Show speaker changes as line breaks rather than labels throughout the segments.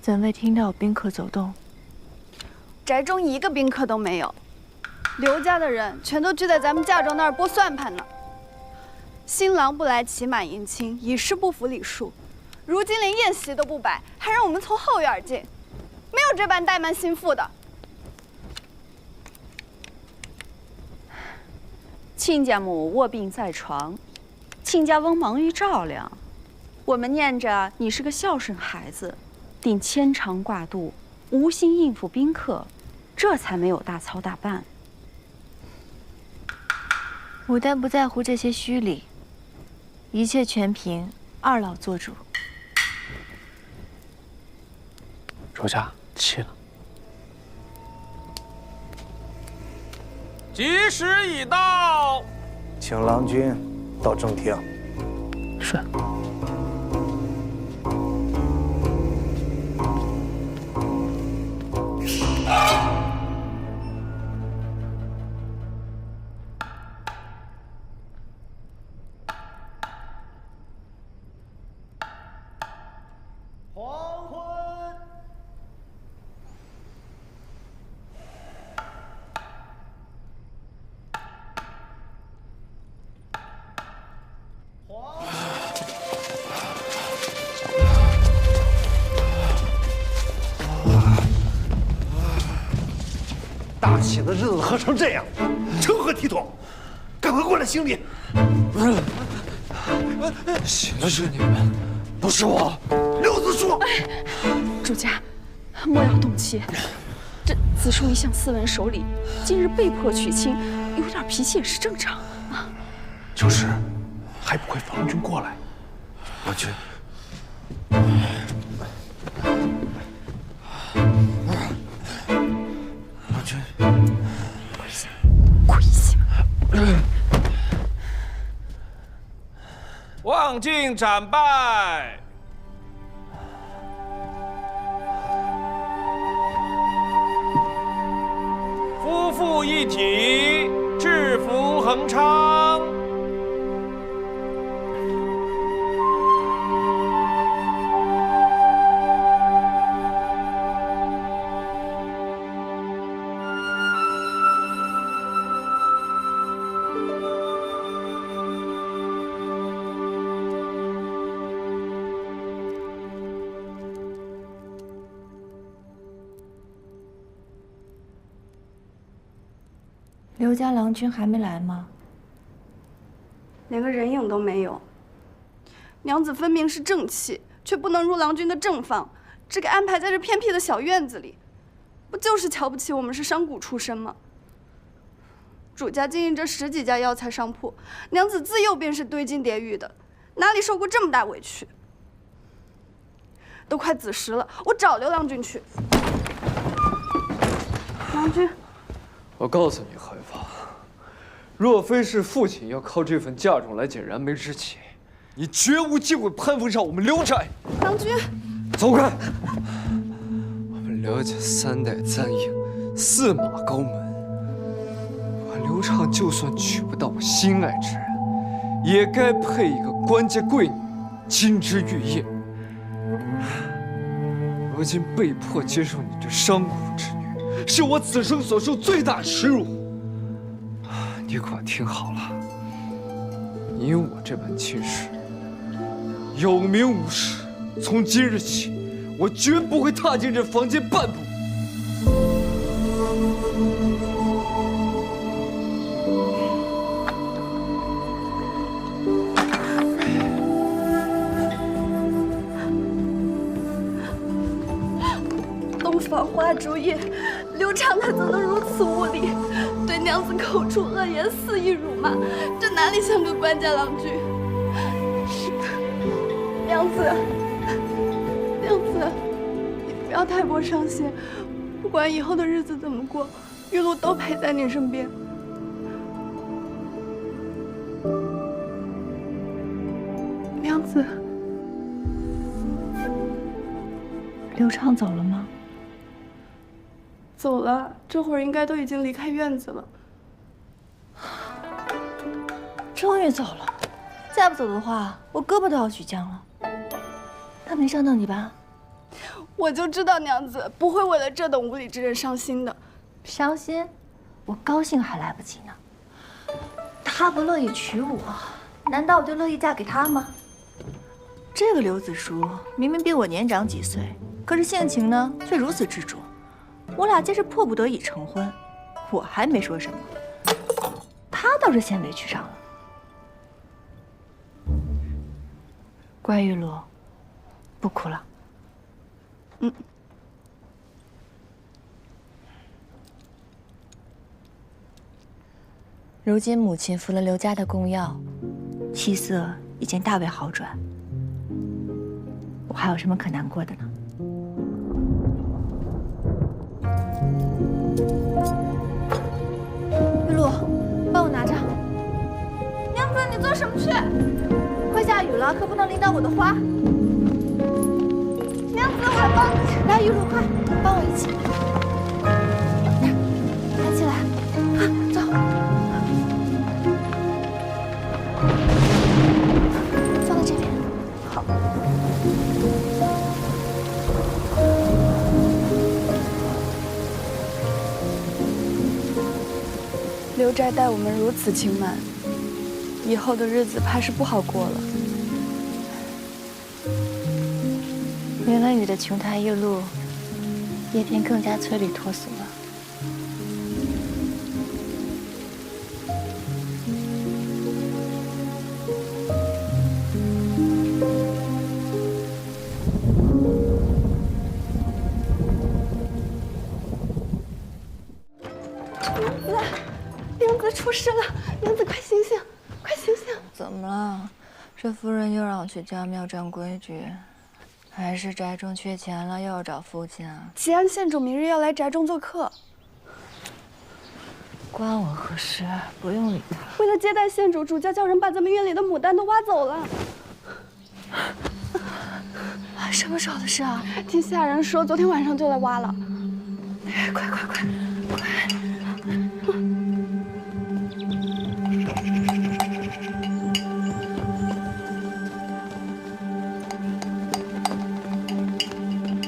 怎未听到有宾客走动？
宅中一个宾客都没有，刘家的人全都聚在咱们嫁妆那儿拨算盘呢。新郎不来骑马迎亲，已是不符礼数。如今连宴席都不摆，还让我们从后院进，没有这般怠慢心腹的。
亲家母卧病在床，亲家翁忙于照料。我们念着你是个孝顺孩子，定牵肠挂肚，无心应付宾客，这才没有大操大办。
牡丹不在乎这些虚礼，一切全凭二老做主。
周家弃了。
吉时已到，
请郎君到正厅。
是。
黄昏。大喜的日子喝成这样，成何体统？赶快过来行礼。
行的是你们，不是我。
刘子树，
主家，莫要动气。这子树一向斯文守礼，今日被迫娶亲，有点脾气也是正常啊。
就是，还不快放君过来！我去。我去。
跪下！
望镜斩拜。夫妇一体，制服恒昌。
刘家郎君还没来吗？
连个人影都没有。娘子分明是正妻，却不能入郎君的正房，只给安排在这偏僻的小院子里，不就是瞧不起我们是商贾出身吗？主家经营着10几家药材商铺，娘子自幼便是堆金叠玉的，哪里受过这么大委屈？都快子时了，我找刘郎君去。郎君。
我告诉你，海坊，若非是父亲要靠这份嫁妆来解燃眉之急，你绝无机会攀附上我们刘宅。
郎君，
走开！我们刘家3代簪缨，4马高门。我刘畅就算娶不到我心爱之人，也该配一个官家贵女，金枝玉叶。如今被迫接受你这商贾之女，是我此生所受最大耻辱。你可听好了，你我这般亲事，有名无实。从今日起，我绝不会踏进这房间半步。
洞房花烛夜，刘畅他怎能如此无礼，对娘子口出恶言，肆意辱骂，这哪里像个官家郎君？娘子，娘子，你不要太过伤心，不管以后的日子怎么过，玉露都陪在你身边。娘子，
刘畅走了吗？
走了，这会儿应该都已经离开院子了。
终于走了，再不走的话，我胳膊都要举僵了。他没伤到你吧？
我就知道娘子不会为了这等无理之人伤心的。
伤心？我高兴还来不及呢。他不乐意娶我，难道我就乐意嫁给他吗？这个刘子舒明明比我年长几岁，可是性情呢却如此执着。我俩皆是迫不得已成婚，我还没说什么，他倒是先委屈上了。乖玉露，不哭了。
嗯。
如今母亲服了刘家的功药，气色已经大为好转，我还有什么可难过的呢？玉露，帮我拿着。
娘子，你做什么去？
快下雨了，可不能淋到我的花。
娘子，我来帮你。
来，玉露，快帮我一起，抬起来，走。放在这边。好。
刘斋待我们如此轻慢，以后的日子怕是不好过了。
淋了雨的琼台玉露，也便更加催里脱俗了。
娘子出事了！娘子，快醒醒，快醒醒！
怎么了？这夫人又让我去家庙占规矩，还是宅中缺钱了，又要找父亲啊？
吉安县主明日要来宅中做客，
关我何事？不用理他。
为了接待县主，主家叫人把咱们院里的牡丹都挖走了。
什么时候的事啊？
听下人说，昨天晚上就来挖了。
快！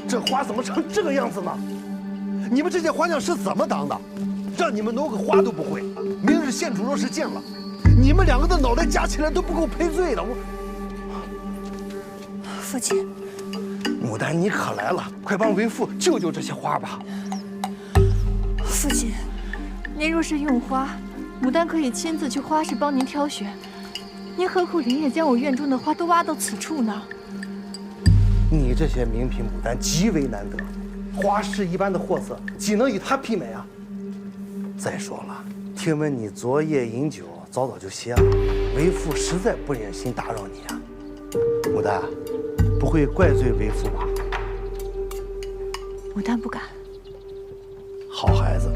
这花怎么成这个样子呢？你们这些花匠是怎么当的？让你们弄个花都不会。明日县主若是见了，你们两个的脑袋加起来都不够赔罪的。
父亲，
牡丹，你可来了，快帮为父救救这些花吧。
父亲，您若是用花，牡丹可以亲自去花市帮您挑选。您何苦连夜将我院中的花都挖到此处呢？
你这些名品牡丹极为难得，花市一般的货色岂能与它媲美啊？再说了，听闻你昨夜饮酒，早就歇了，为父实在不忍心打扰你啊。牡丹，不会怪罪为父吧？
牡丹不敢。
好孩子，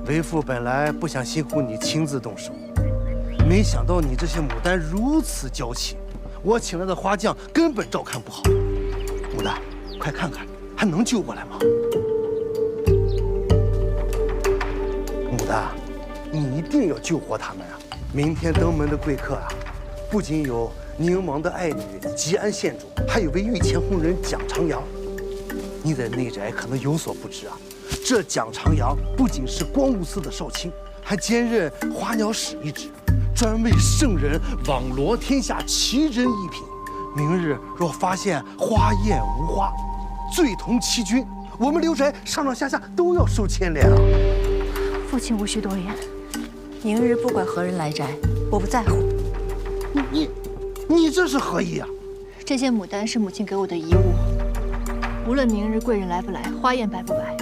为父本来不想辛苦你亲自动手，没想到你这些牡丹如此娇气，我请来的花匠根本照看不好。牡丹，快看看，还能救过来吗？牡丹，你一定要救活他们啊！明天登门的贵客啊，不仅有柠檬的爱女吉安县主，还有位御前红人蒋长阳。你在内宅可能有所不知啊，这蒋长阳不仅是光禄寺的少卿，还兼任花鸟使一职，专为圣人网罗天下奇珍异品。明日若发现花艳无花，罪同欺君，我们刘宅上上下下都要受牵连啊！
父亲无需多言，明日不管何人来宅，我不在乎。
你这是何意啊？
这些牡丹是母亲给我的遗物，无论明日贵人来不来，花宴摆不摆，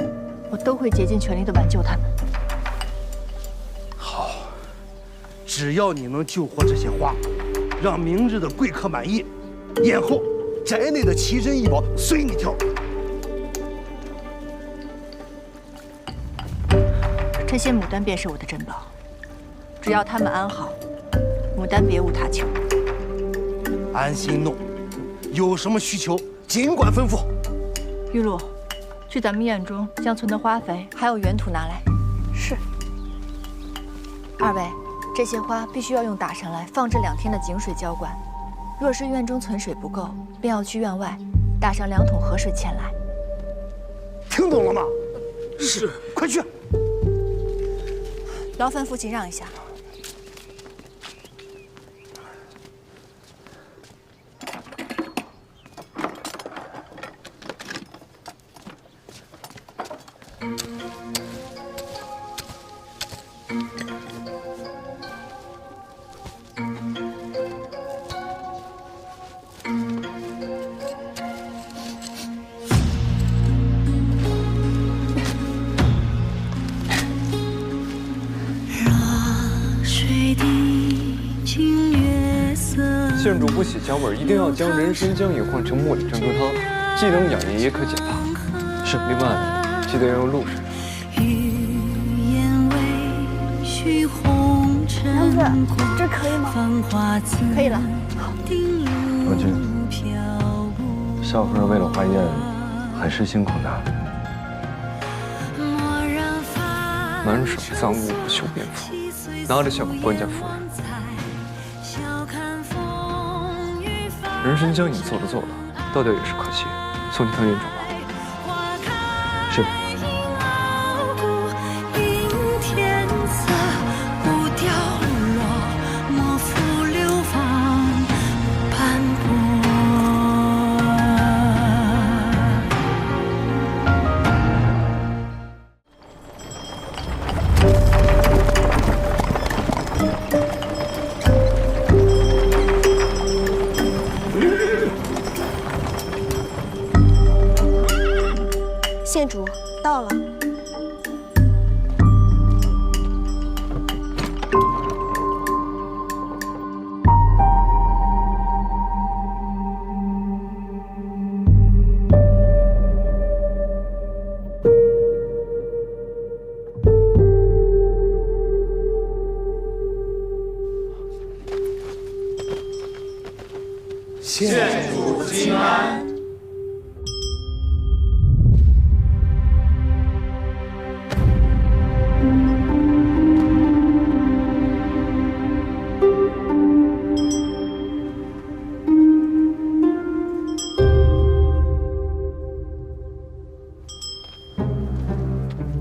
我都会竭尽全力的挽救他们。
好，只要你能救活这些花，让明日的贵客满意，宴后宅内的奇珍异宝随你挑。
这些牡丹便是我的珍宝，只要他们安好，牡丹别无他求。
安心弄，有什么需求尽管吩咐。
玉露，去咱们院中将存的花肥还有原土拿来。
是。
二位，这些花必须要用打上来放置2天的井水浇灌。若是院中存水不够，便要去院外打上2桶河水前来。
听懂了吗？
是，
快去。
劳烦父亲让一下。
县主不喜脚本，一定要将人参姜饮换成茉莉珍珠汤，既能养颜也可解乏。是，另外记得要用露水。
娘子，这可以吗？
可以了。
王君，少夫人为了华宴，很是辛苦的。
满手赃物不修边幅，拿着像个官家夫人。人参姜饮做了，倒掉也是可惜，送去汤院主吧。
是。
县主到了。
县
主金安。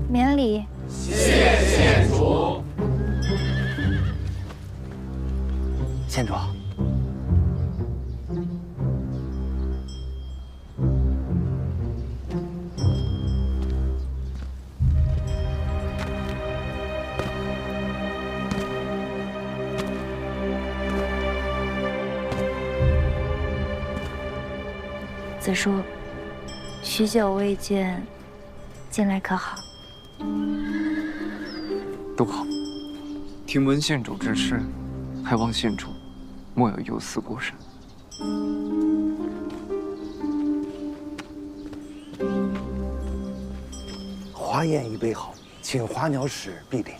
免礼。
谢县主。
县主，
子叔，许久未见，近来可好？
都好。听闻县主之事，还望县主莫要忧思过甚。
华宴已备好，请华鸟使莅临。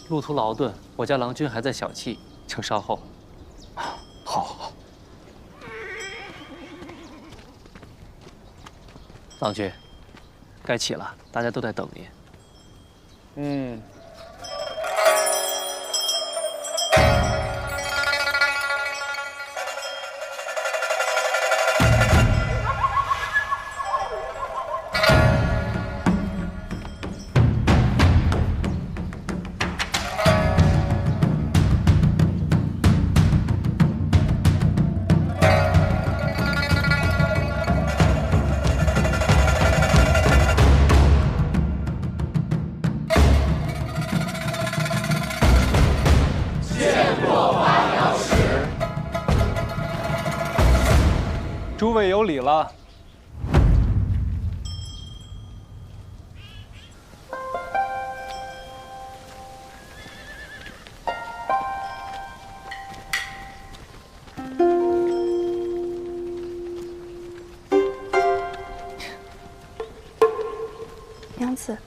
路途劳顿，我家郎君还在小憩，请稍后。
好。
郎君，该起了，大家都在等您。
诸位有礼了。
娘子，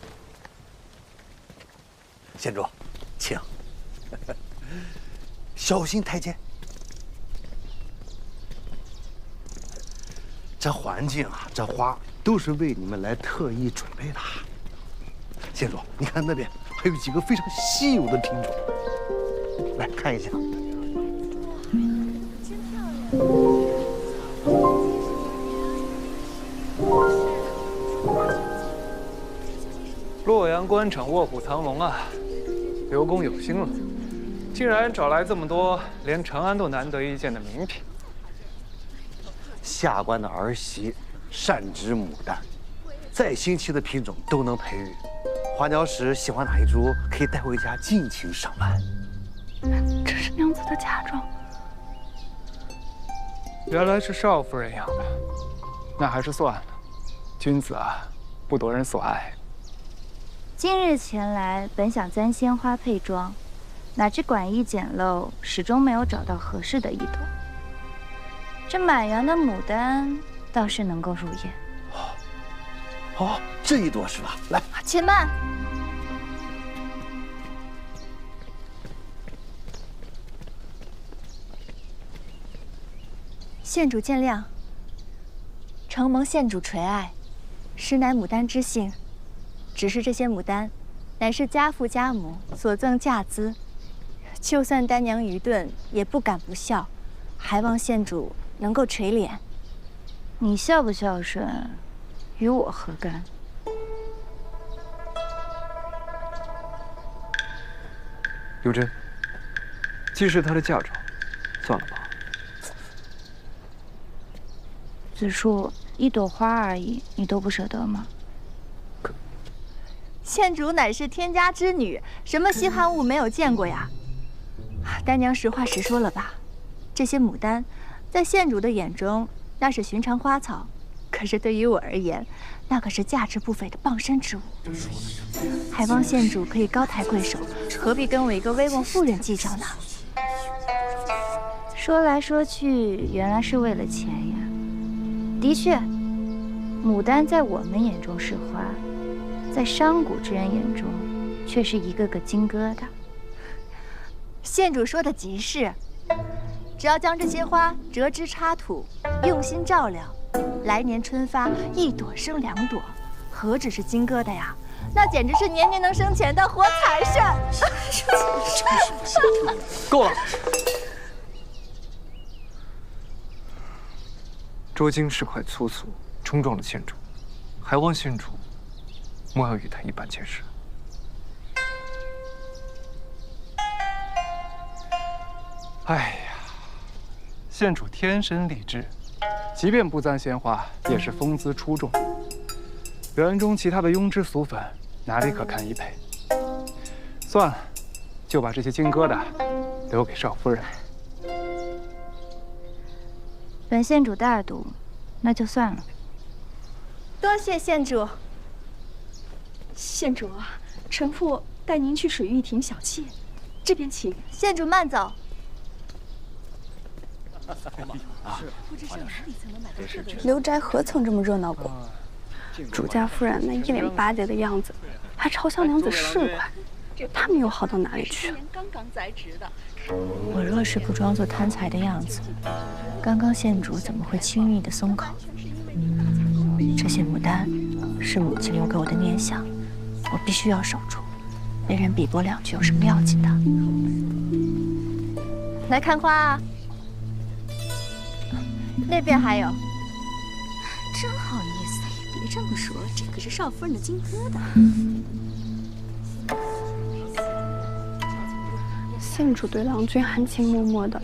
县主，请。小心台阶。这环境啊，这花都是为你们来特意准备的。县主，你看那边还有几个非常稀有的品种，来看一下。
南关场卧虎藏龙啊，刘公有心了，竟然找来这么多连长安都难得一见的名品。
下官的儿媳善植牡丹，再新奇的品种都能培育。花鸟使喜欢哪一株，可以带回家尽情赏玩。
这是娘子的嫁妆。
原来是少夫人养的，那还是算了。君子啊，不夺人所爱。
今日前来，本想簪鲜花配装，哪知馆驿简陋，始终没有找到合适的一朵。这满园的牡丹倒是能够入眼。
哦，这一朵是吧？来，
且慢。县主见谅，承蒙县主垂爱，实乃牡丹之幸。只是这些牡丹，乃是家父家母所赠嫁资，就算丹娘愚钝，也不敢不孝，还望县主能够垂怜。
你孝不孝顺，与我何干？
刘真，既是她的嫁妆，算了吧。
子树，一朵花而已，你都不舍得吗？
县主乃是天家之女，什么稀罕物没有见过呀？丹娘实话实说了吧，这些牡丹，在县主的眼中那是寻常花草，可是对于我而言，那可是价值不菲的傍身之物。还望县主可以高抬贵手，何必跟我一个威望妇人计较呢？
说来说去，原来是为了钱呀。的确，牡丹在我们眼中是花，在商贾之人眼中，却是一个个金疙瘩。
县主说的极是，只要将这些花折枝插土，用心照料，来年春发，一朵生2朵，何止是金疙瘩呀？那简直是年年能生钱的活财神！
够了。捉襟是块粗俗，冲撞了县主，还望县主莫要与他一般见识。哎呀，县主天生丽质，即便不簪鲜花，也是风姿出众。园中其他的庸脂俗粉，哪里可堪一配？算了，就把这些金疙瘩留给少夫人。
本县主大度，那就算了。
多谢县主。
县主啊，臣妇带您去水玉亭小憩，这边请。
县主慢走。
刘宅何曾这么热闹过？主家夫人那一脸巴结的样子，还嘲笑娘子市侩，他们又好到哪里去？
我若是不装作贪财的样子，刚刚县主怎么会轻易的松口？这些牡丹是母亲留给我的念想，我必须要守住。别人比拨2句有什么要紧的？来看花啊！那边还有。
真好意思，别这么说，这可是少夫人的金疙瘩。
县主对郎君含情脉脉的，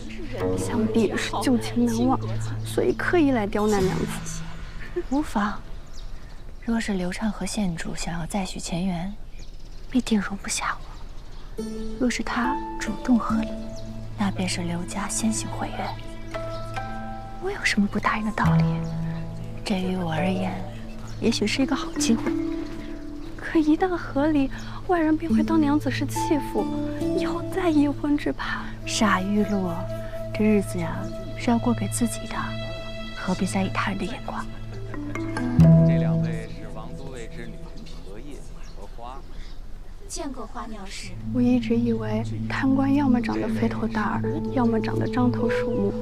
想必是旧情难忘，所以刻意来刁难娘子。
无妨，若是刘畅和县主想要再续前缘，必定容不下我；若是他主动和离，那便是刘家先行毁约。我有什么不答应的道理？这于我而言，也许是一个好机会。
可一旦和离，外人便会当娘子是弃妇，以后再议婚只怕……
傻玉露，这日子呀是要过给自己的，何必在意他人的眼光？
这2位是王都尉之女荷叶和花。
见过花鸟使。
我一直以为贪官要么长得肥头大耳，要么长得獐头鼠目，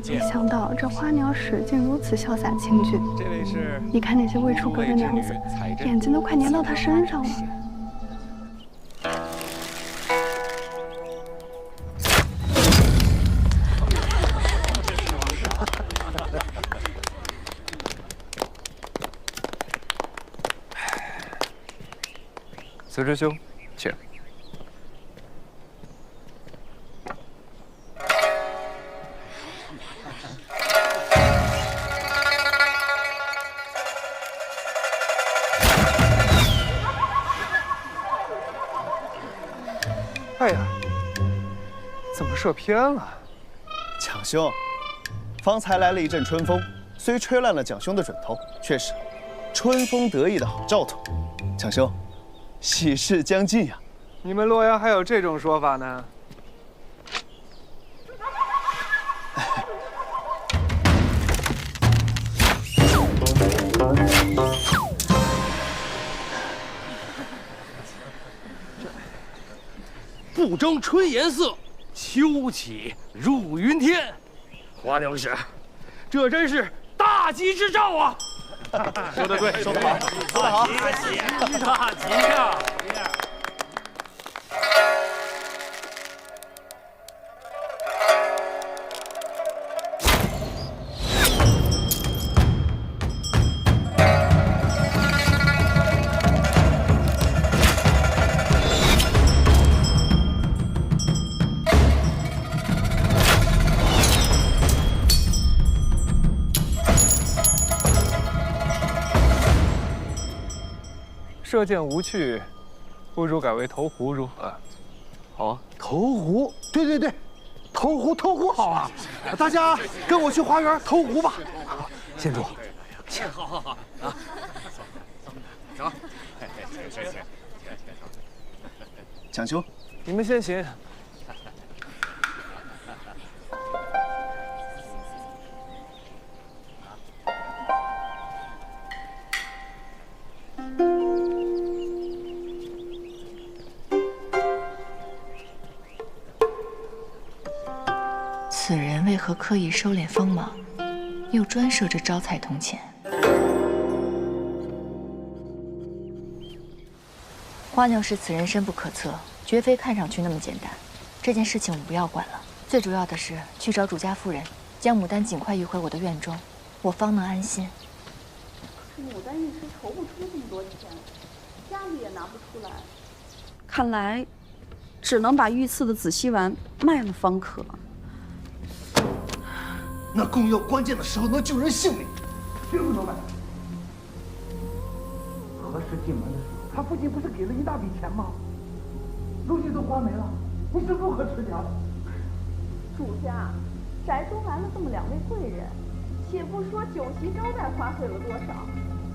没想到这花鸟使竟如此潇洒清俊。
这位是，
你看那些未出阁的娘子，眼睛都快粘到他身上了。
司师兄，请。哎呀，怎么射偏了？
蒋兄，方才来了一阵春风，虽吹乱了蒋兄的准头，却是春风得意的好兆头。蒋兄，喜事将近呀！
你们洛阳还有这种说法呢？
不争春颜色，秋起入云天。花娘使，这真是大吉之兆啊！
说得对，说得好，说得好，
大吉呀！
射箭无趣，不如改为投壶如何？
好啊，投壶，对对对，投壶好啊！大家跟我去花园投壶吧。县主，
好啊！走，
蒋兄，
你们先行。
此人为何刻意收敛锋芒，又专设这招财铜钱？花牛使此人深不可测，绝非看上去那么简单。这件事情我们不要管了，最主要的是去找主家夫人，将牡丹尽快运回我的院中，我方能安心。
可是牡丹一时筹不出这么多钱，家里也拿不出来。
看来，只能把御赐的紫溪丸卖了方可。
那供药关键的时候能救人性命，绝不能卖。何时进门的时候，他父亲不是给了一大笔钱吗？如今都花没了，你是如何持家的？
主家，宅中来了这么2位贵人，且不说酒席招待花费了多少，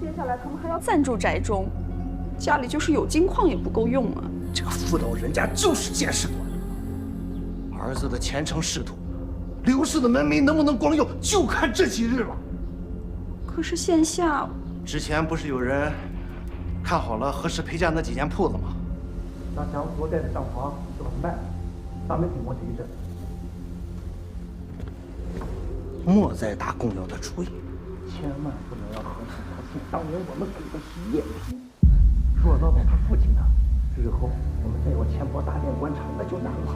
接下来他们还要
暂住宅中，家里就是有金矿也不够用啊。
这个妇道人家就是见识短，儿子的前程仕途。刘氏的门楣能不能光耀，就看这几日了。
可是线下，
之前不是有人看好了何氏陪嫁那几间铺子吗？那将所在的账房就把它卖了，咱们顶过这一阵。莫再打供药的主意，千万不能让何氏可信当年我们给的是验批。若闹到他父亲呢，日后我们再要钱帛大殿官场，那就难了。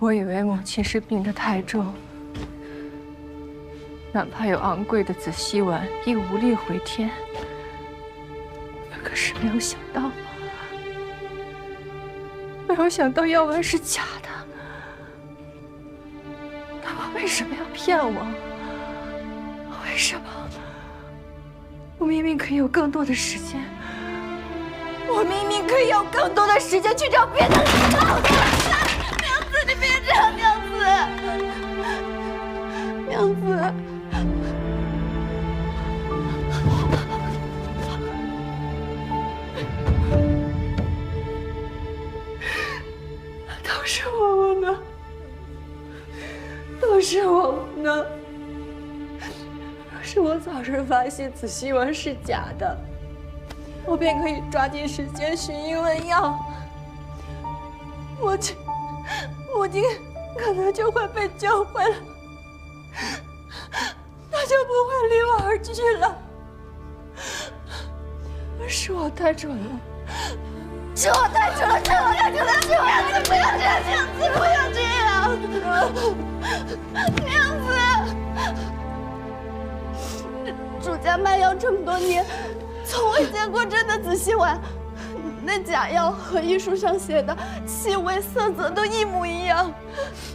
我以为母亲是病得太重，哪怕有昂贵的紫溪丸，亦无力回天。可是没有想到药丸是假的。他们为什么要骗我？为什么？我明明可以有更多的时间，我明明可以有更多的时间去找别的人。
娘子，你别这样，娘子，娘子。
都是我无能，都是我无能。要是我早日发现紫溪丸是假的，我便可以抓紧时间寻医问药，母亲可能就会被救回来，她就不会离我而去了。是我太蠢了。是我太蠢了，是我太蠢了，是我太蠢了！不要这样，娘子，不要这样，娘子。
主家卖药这么多年，从未见过真的紫溪丸。那假药和医书上写的气味、色泽都一模一样。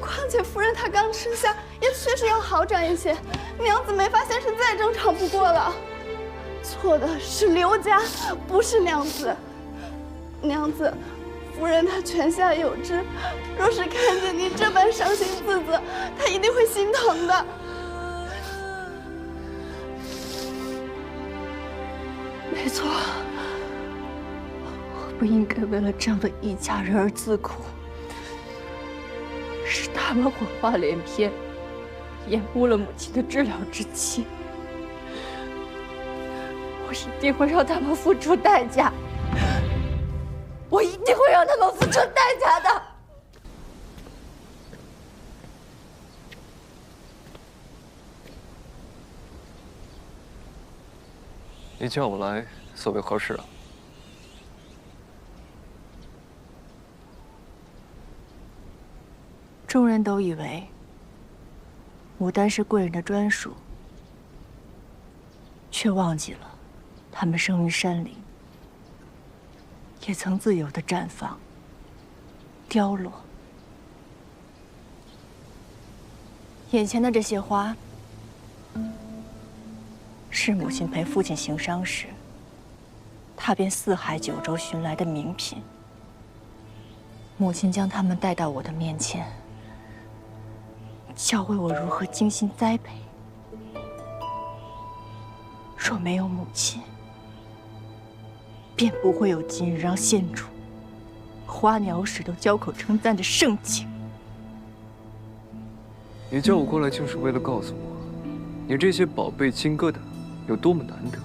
况且夫人她刚吃下，也确实要好转一些。娘子没发现是再正常不过了。错的是刘家，不是娘子。娘子，夫人她泉下有知，若是看见您这般伤心自责，她一定会心疼的。
没错，我不应该为了这样的一家人而自苦，是他们谎话连篇，延误了母亲的治疗之期。我一定会让他们付出代价。我一定会让他们付出代价的。
你叫我来，所为何事啊？
众人都以为牡丹是贵人的专属，却忘记了，他们生于山林。也曾自由地绽放、凋落。眼前的这些花，是母亲陪父亲行伤时，踏遍四海九州寻来的名品。母亲将它们带到我的面前，教会我如何精心栽培。若没有母亲，便不会有今日让县主、花鸟使都交口称赞的盛景。
你叫我过来，就是为了告诉我，你这些宝贝金疙瘩有多么难得，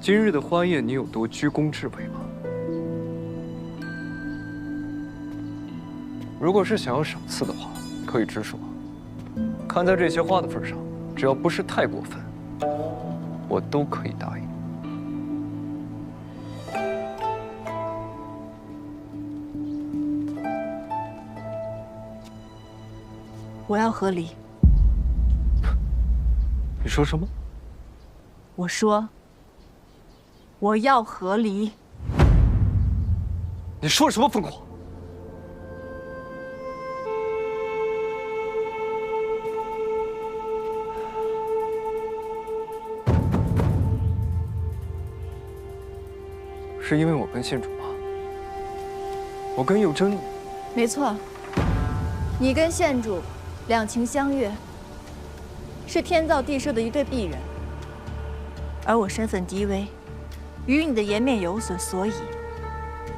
今日的花宴你有多居功至伟吗？如果是想要赏赐的话，可以直说。看在这些花的份上，只要不是太过分，我都可以答应。
我要和离。
你说什么？
我说，我要和离。
你说什么疯话？是因为我跟县主吗？我跟佑真……
没错，你跟县主两情相悦，是天造地设的一对璧人。而我身份低微，与你的颜面有损，所以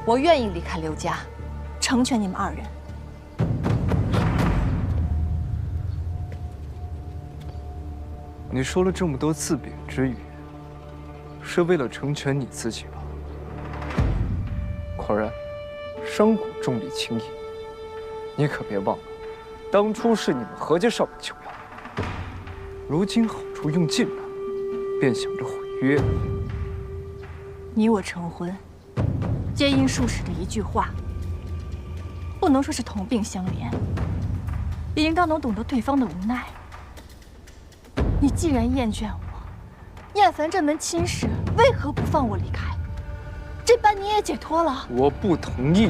我愿意离开刘家，成全你们二人。
你说了这么多自贬之语，是为了成全你自己吧？果然，商贾重利轻义。你可别忘了，当初是你们何家少爷求药，如今好处用尽了，便想着毁约。
你我成婚，皆因术士的一句话，不能说是同病相怜，也应当能懂得对方的无奈。你既然厌倦我，厌烦这门亲事，为何不放我离开？这般你也解脱了。
我不同意。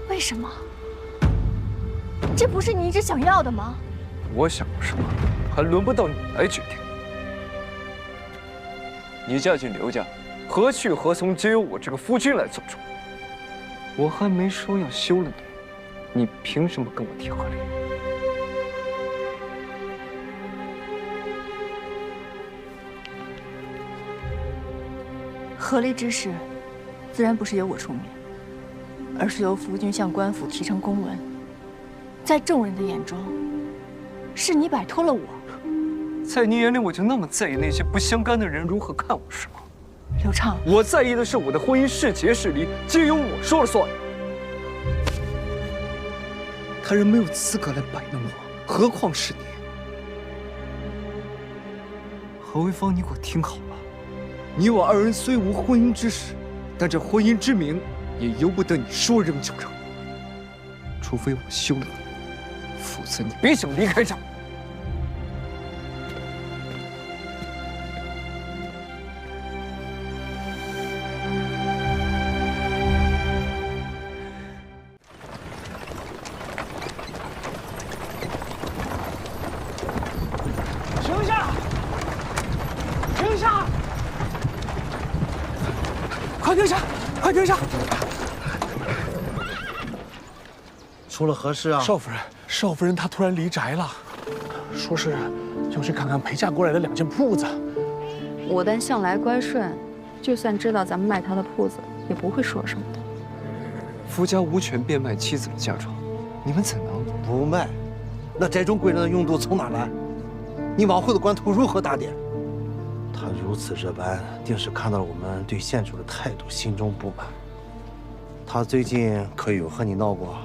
为什么？这不是你一直想要的吗？
我想要什么，还轮不到你来决定。你嫁进刘家，何去何从，皆由我这个夫君来做主。我还没说要休了你，你凭什么跟我提和离？
和离之事，自然不是由我出面，而是由夫君向官府提成公文。在众人的眼中，是你摆脱了我。
在你眼里，我就那么在意那些不相干的人如何看我是吗？
刘畅，
我在意的是我的婚姻是结是离，皆由我说了算。他人没有资格来摆弄我，何况是你。何为芳，你给我听好了，你我二人虽无婚姻之实，但这婚姻之名也由不得你说扔就扔。除非我休了你，否则你别想离开这儿。
停下！停下！快停下！快停下！
出了何事啊？
少夫人她突然离宅了，说是要去看看陪嫁过来的2间铺子。
武丹向来乖顺，就算知道咱们卖他的铺子，也不会说什么的。
夫家无权变卖妻子的嫁妆，你们怎能
不卖？那宅中贵人的用度从哪来？你往后的官途如何打点？他如此这般，定是看到了我们对县主的态度，心中不满。他最近可有和你闹过？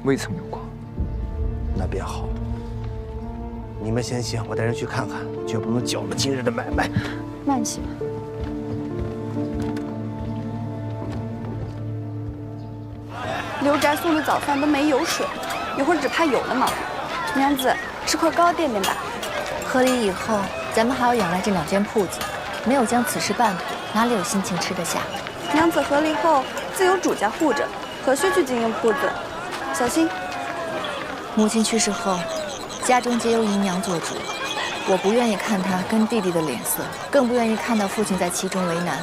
未曾有过。
那便好。你们先行，我带人去看看，绝不能搅了今日的买卖。
慢些。
刘宅送的早饭都没有水，一会儿只怕有了嘛。娘子，吃块糕垫垫吧。
和离以后，咱们还要养来这2间铺子，没有将此事办妥，哪里有心情吃得下？
娘子和离后自有主家护着，何须去经营铺子？小心。
母亲去世后，家中皆由姨娘做主，我不愿意看她跟弟弟的脸色，更不愿意看到父亲在其中为难。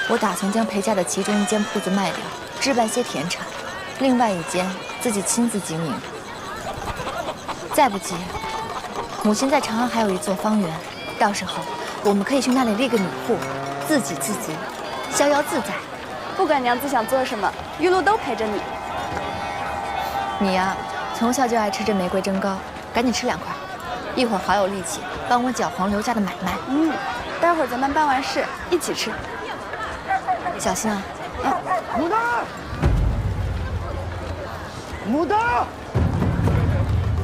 我打算将陪嫁的其中1间铺子卖掉，置办些田产，另外1间自己亲自经营。再不济，母亲在长安还有一座方圆，到时候我们可以去那里立个女户，自给自足，逍遥自在。
不管娘子想做什么，玉露都陪着你。
你呀，从小就爱吃这玫瑰蒸糕，赶紧吃2块，一会儿好有力气帮我搅黄刘家的买卖。
待会儿咱们办完事一起吃，
小心啊！
牡丹，牡丹，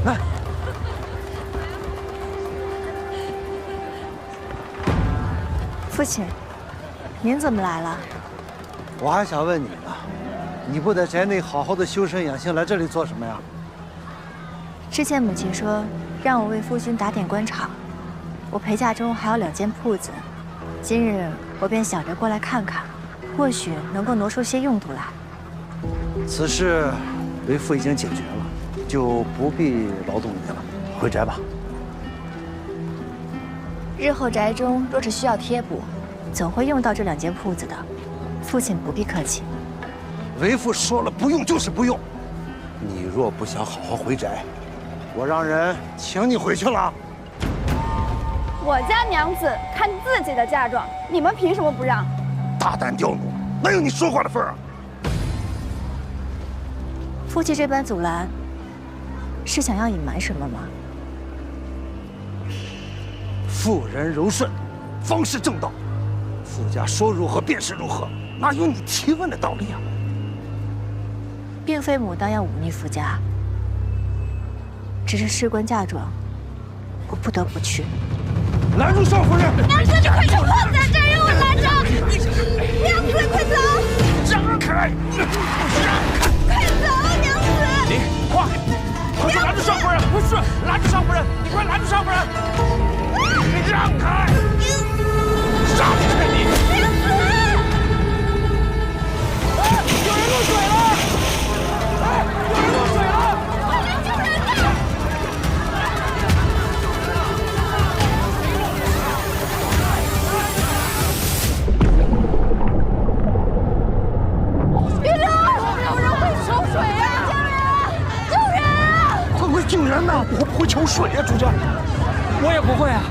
来。
父亲，您怎么来了？
我还想问你呢，你不在宅内好好的修身养性，来这里做什么呀？
之前母亲说让我为夫君打点官场，我陪嫁中还有2间铺子，今日我便想着过来看看，或许能够挪出些用途来。
此事为父已经解决了，就不必劳动你了，回宅吧。
日后宅中若是需要贴补，总会用到这2间铺子的，父亲不必客气。
为父说了，不用就是不用。你若不想好好回宅，我让人请你回去了。
我家娘子看自己的嫁妆，你们凭什么不让？
大胆刁奴，哪有你说话的份儿啊？
父亲这般阻拦，是想要隐瞒什么吗？
妇人柔顺，方是正道。傅家说如何便是如何，哪有你提问的道理啊？
并非牡丹要忤逆傅家，只是事关嫁妆，我不得不去。
拦住少夫人！
娘子，你快出铺子，这儿有我拦着！娘子，快走！
让开！
快走！
然呢？我不会求水呀，主教。
我也不会啊。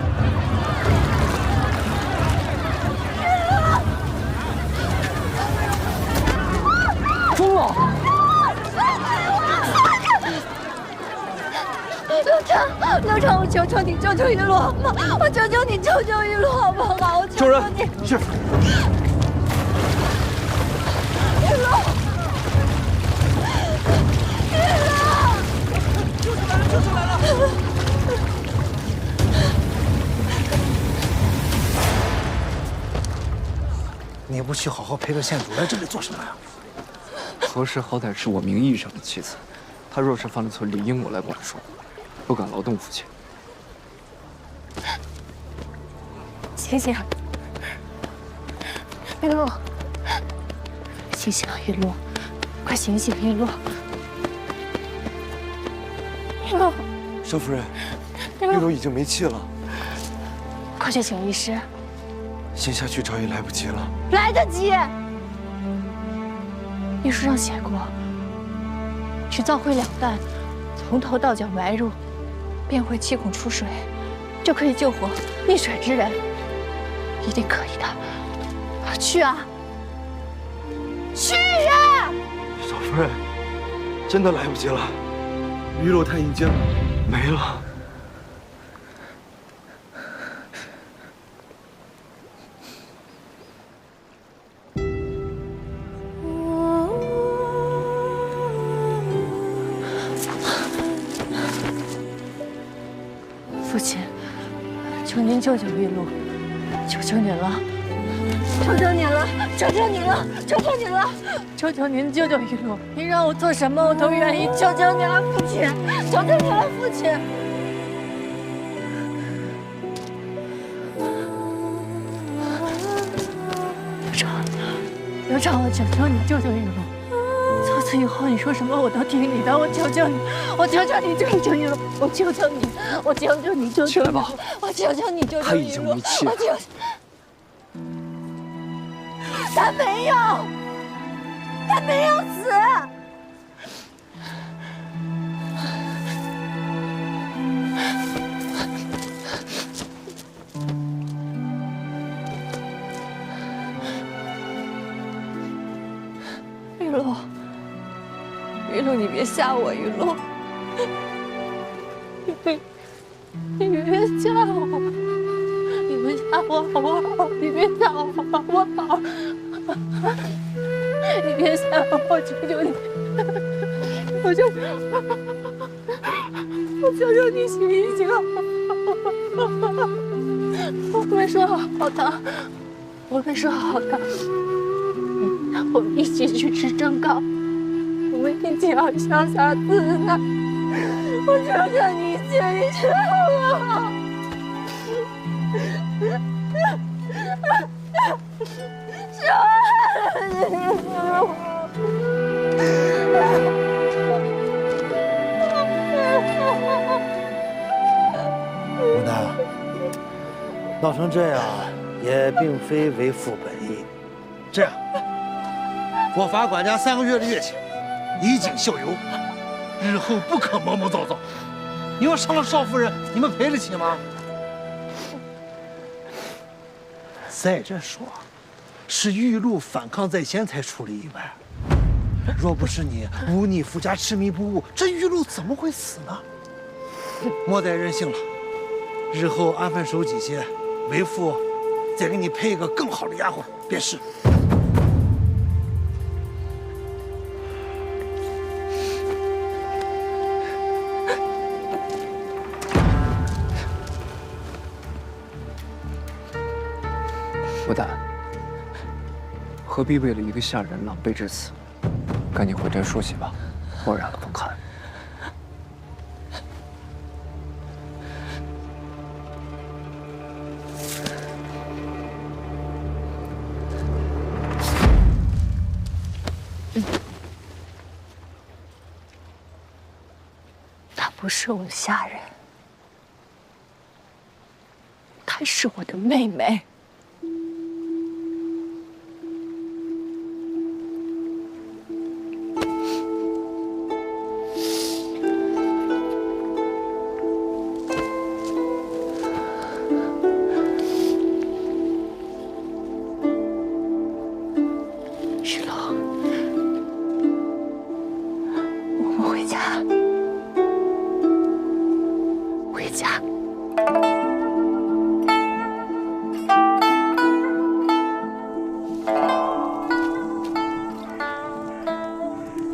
疯了！
刘畅，我求求你救救玉露好吗？我求求你救救玉露好不好？我求求你。
是。
玉露，玉露，
救出来了，救出来了！
你不去好好陪个县主，来这里做什么呀？
何氏好歹是我名义上的妻子，她若是犯了错，理应我来管束，不敢劳动父亲。
醒醒，玉露，醒醒啊，玉露，快醒醒，玉露，玉露，
少夫人，玉露已经没气了，
快去请医师。
先下去找也来不及了。
来得及。医书上写过，取造灰2担，从头到脚埋入，便会7孔出水，就可以救活溺水之人，一定可以的。去啊！去呀！
少夫人，真的来不及了，玉露她已经没了。
父亲，求您救救玉露，求求您了，求求您了，求求您了，求求您了，求求您救救玉露！您让我做什么我都愿意，求求您了，父亲，求求您了，父亲！刘畅，我求求你救救玉露！从此以后，你说什么我都听你的，我求求你，我求求你救救玉露，我求求你，我求求你救救玉露，我求求你救救玉露，
他已经没气了。
他没有，他没有死。玉露。玉露，你别吓我，玉露，你别吓我，你别吓我好不好？你别吓我好不好？你别吓我，我求求你，我求求你醒一醒好不好？我会说好的，我会说好的，我们一起去吃蒸糕。我们一起要潇洒自在，我求求你醒一醒好不好？
武大，闹成这样也并非为父本意。这样，我罚管家3个月的月钱。以儆效尤，日后不可毛毛躁躁。你要伤了少夫人，你们赔得起吗？再者说，是玉露反抗在先才出了意外。若不是你忤逆夫家执迷不悟，这玉露怎么会死呢？莫再任性了，日后安分守己些，为父再给你配一个更好的丫鬟便是。
不但，何必为了一个下人狼狈至此？赶紧回斋梳洗吧，莫染了风寒。
她不是我的下人，她是我的妹妹。
家，回家。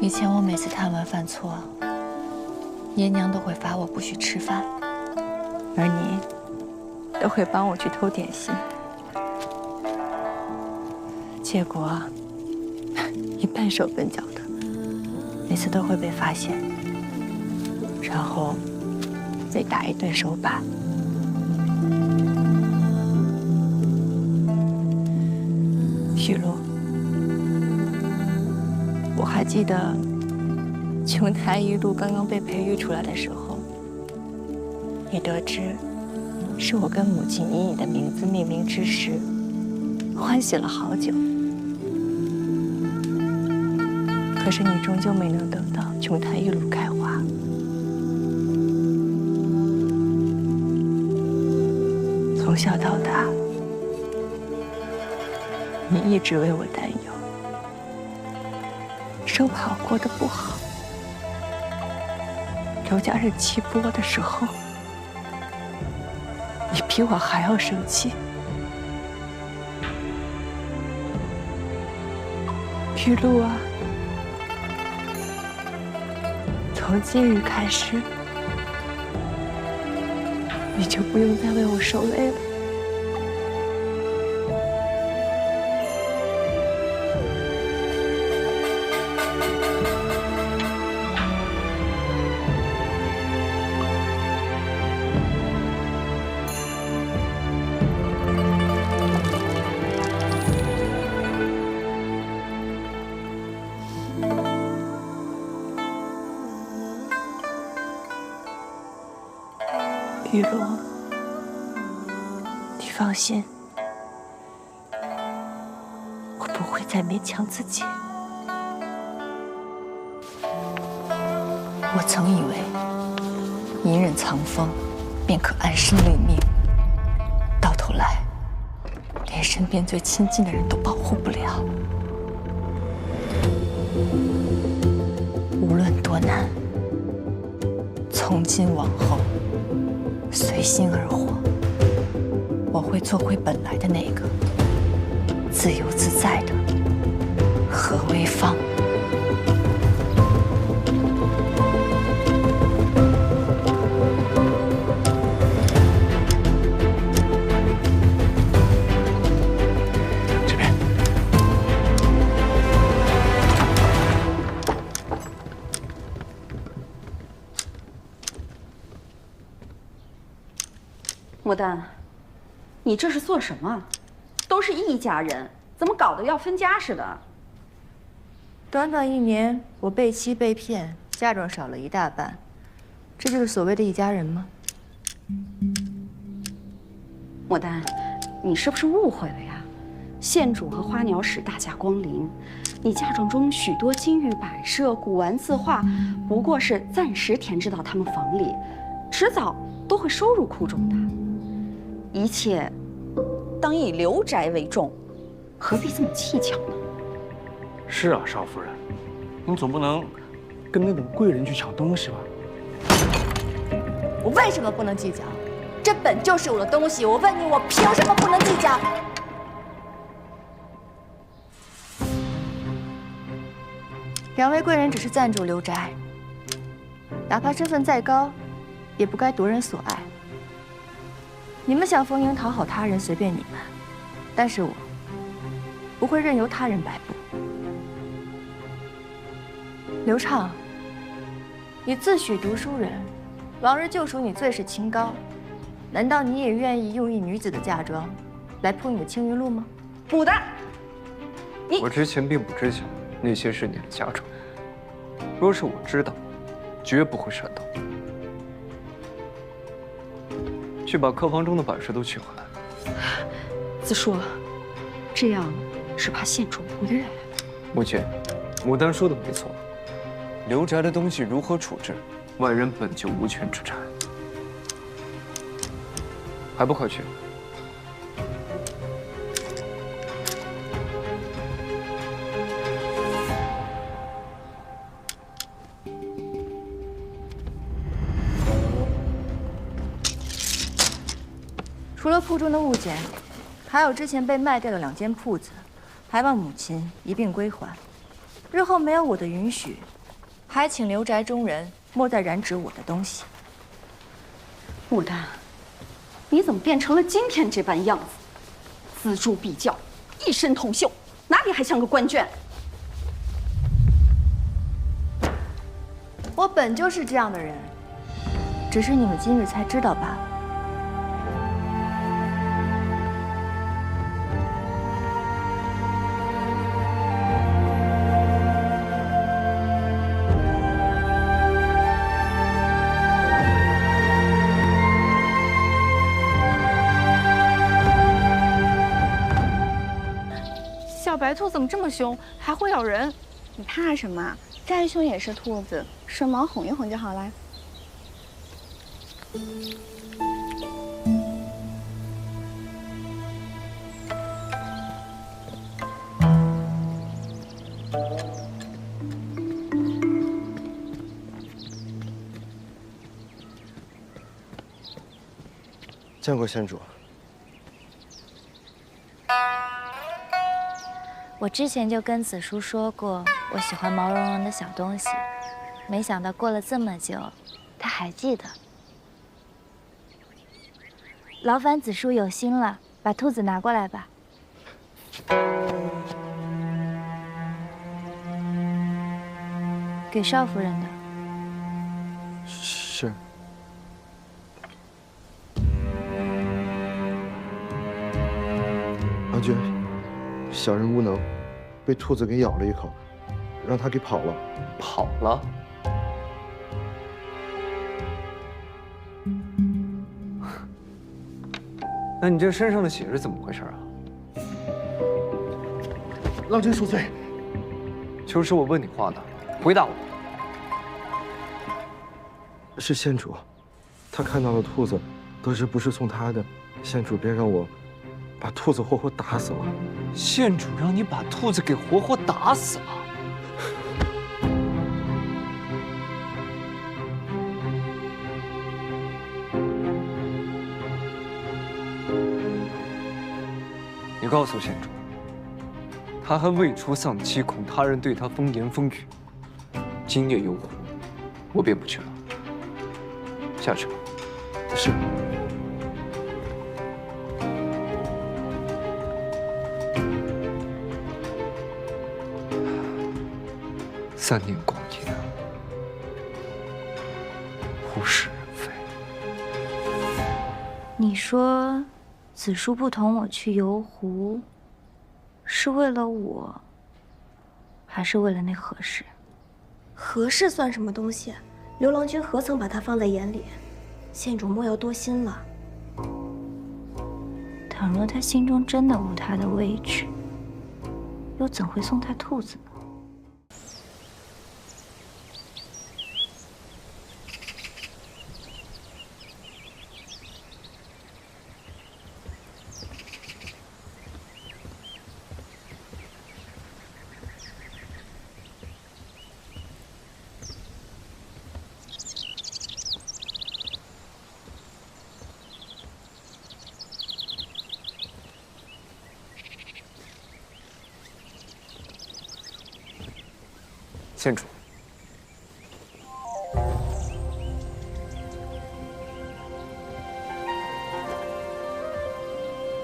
以前我每次贪玩犯错，爷娘都会罚我不许吃饭，而你都会帮我去偷点心。结果你笨手笨脚的，每次都会被发现，然后被打一顿手把。许露，我还记得琼台一路刚刚被培育出来的时候，你得知是我跟母亲以你的名字命名之时，欢喜了好久。可是你终究没能等到琼台玉露开花。从小到大，你一直为我担忧，生怕我过得不好。刘家人起波的时候，你比我还要生气。玉露啊，从今日开始，你就不用再为我受累了。玉露，你放心，我不会再勉强自己。我曾以为一任藏锋便可安身立命，到头来连身边最亲近的人都保护不了。无论多难，从今往后随心而活，我会做回本来的那个自由自在的何微芳。
这边。
牡丹，你这是做什么？都是一家人，怎么搞得要分家似的？
短短1年，我被欺被骗，嫁妆少了一大半，这就是所谓的一家人吗？
牡丹，你是不是误会了呀？县主和花鸟使大驾光临，你嫁妆中许多金玉摆设、古玩字画，不过是暂时填置到他们房里，迟早都会收入库中的。一切当以刘宅为重，何必这么计较呢？
是啊，少夫人，您总不能跟那种贵人去抢东西吧？
我为什么不能计较？这本就是我的东西，我问你，我凭什么不能计较？两位贵人只是暂住刘宅，哪怕身份再高，也不该夺人所爱。你们想逢迎讨好他人，随便你们，但是我不会任由他人摆布。刘畅，你自诩读书人，往日就属你最是清高，难道你也愿意用一女子的嫁妆来铺你的青云路吗？
牡丹，
我之前并不知晓那些是你的嫁妆，若是我知道，绝不会擅动。去把客房中的摆设都取回来。
子硕，这样是怕县主不悦。
母亲，牡丹说的没错，刘宅的东西如何处置，外人本就无权之差。还不快去！
除了铺中的物件，还有之前被卖掉的2间铺子，还望母亲一并归还。日后没有我的允许，还请刘宅中人莫再染指我的东西。
牡丹，你怎么变成了今天这般样子？锱铢必较，一身铜锈，哪里还像个官眷？
我本就是这样的人，只是你们今日才知道罢了。
小白兔怎么这么凶，还会咬人？
你怕什么？再凶也是兔子，顺毛哄一哄就好了。
见过县主。
我之前就跟子舒说过，我喜欢毛茸茸的小东西，没想到过了这么久，他还记得。劳烦子舒有心了，把兔子拿过来吧。给少夫人的。
是。
郎君，小人无能，被兔子给咬了一口，让它给跑了。
跑了？那你这身上的血是怎么回事啊？
郎君恕罪。
就是我问你话呢，回答我。
是县主，他看到了兔子，得知不是送他的，县主便让我把兔子活活打死了。
县主让你把兔子给活活打死了？你告诉县主，他还未出丧期，恐他人对他风言风语。今夜游湖，我便不去了。下去吧。
是。
3年光阴啊，物是人非。
你说，子舒不同我去游湖，是为了我，还是为了那何氏？
何氏算什么东西？刘郎君何曾把他放在眼里？县主莫要多心了。
倘若他心中真的无他的位置，又怎会送他兔子呢？
县主，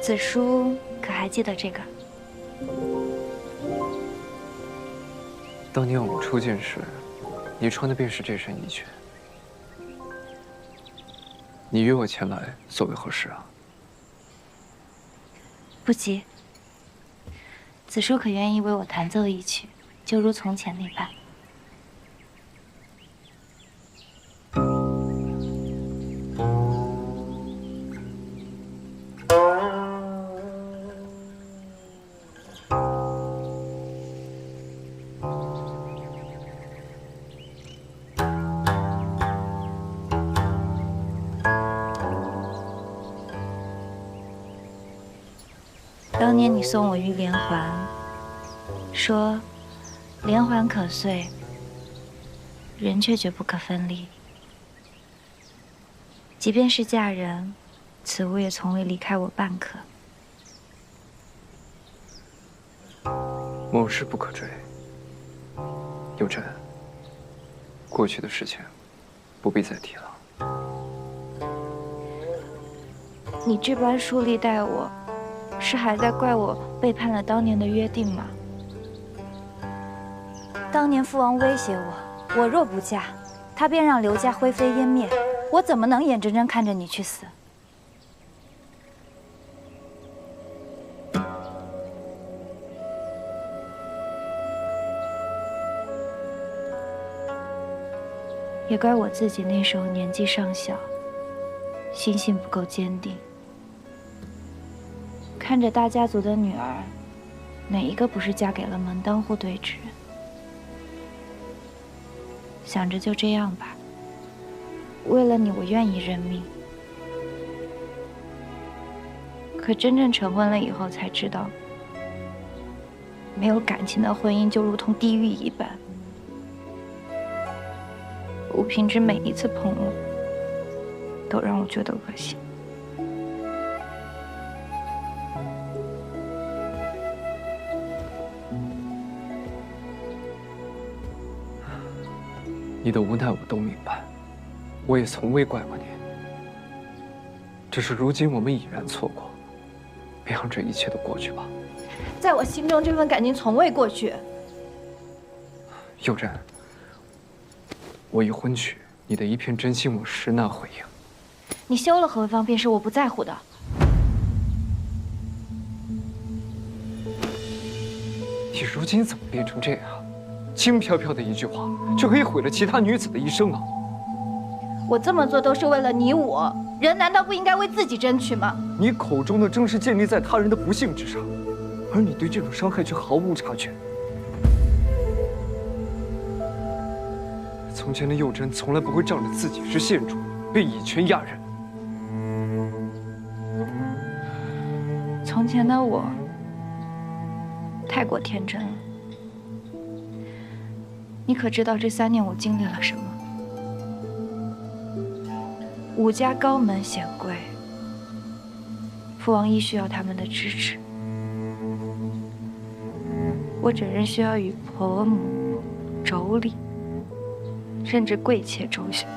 子舒可还记得这个？
当年我们初见时，你穿的便是这身衣裙。你约我前来，所为何事啊？
不急。子舒可愿意为我弹奏一曲，就如从前那般？当年你送我玉连环，说连环可碎，人却绝不可分离。即便是嫁人，此物也从未离开我半刻。
某事不可追。有真，过去的事情不必再提了。
你这般疏离待我，是还在怪我背叛了当年的约定吗？当年父王威胁我，我若不嫁，他便让刘家灰飞烟灭，我怎么能眼睁睁看着你去死？也怪我自己那时候年纪尚小，心性不够坚定。看着大家族的女儿，哪一个不是嫁给了门当户对之人？想着就这样吧，为了你，我愿意认命。可真正成婚了以后，才知道，没有感情的婚姻就如同地狱一般。吴平之每一次碰我，都让我觉得恶心。
你的无奈我都明白，我也从未怪过你。只是如今我们已然错过，别让这一切都过去吧。
在我心中，这份感情从未过去。
佑真，我已婚娶，你的一片真心我实难回应。
你休了何方便是我不在乎的。
你如今怎么变成这样？轻飘飘的一句话，就可以毁了其他女子的一生啊！
我这么做都是为了你我，人难道不应该为自己争取吗？
你口中的正是建立在他人的不幸之上，而你对这种伤害却毫无察觉。从前的佑真从来不会仗着自己是县主，便以权压人。
从前的我太过天真了。你可知道这3年我经历了什么？武家高门显贵，父王亦需要他们的支持。我整日需要与婆母、妯娌，甚至贵妾周旋。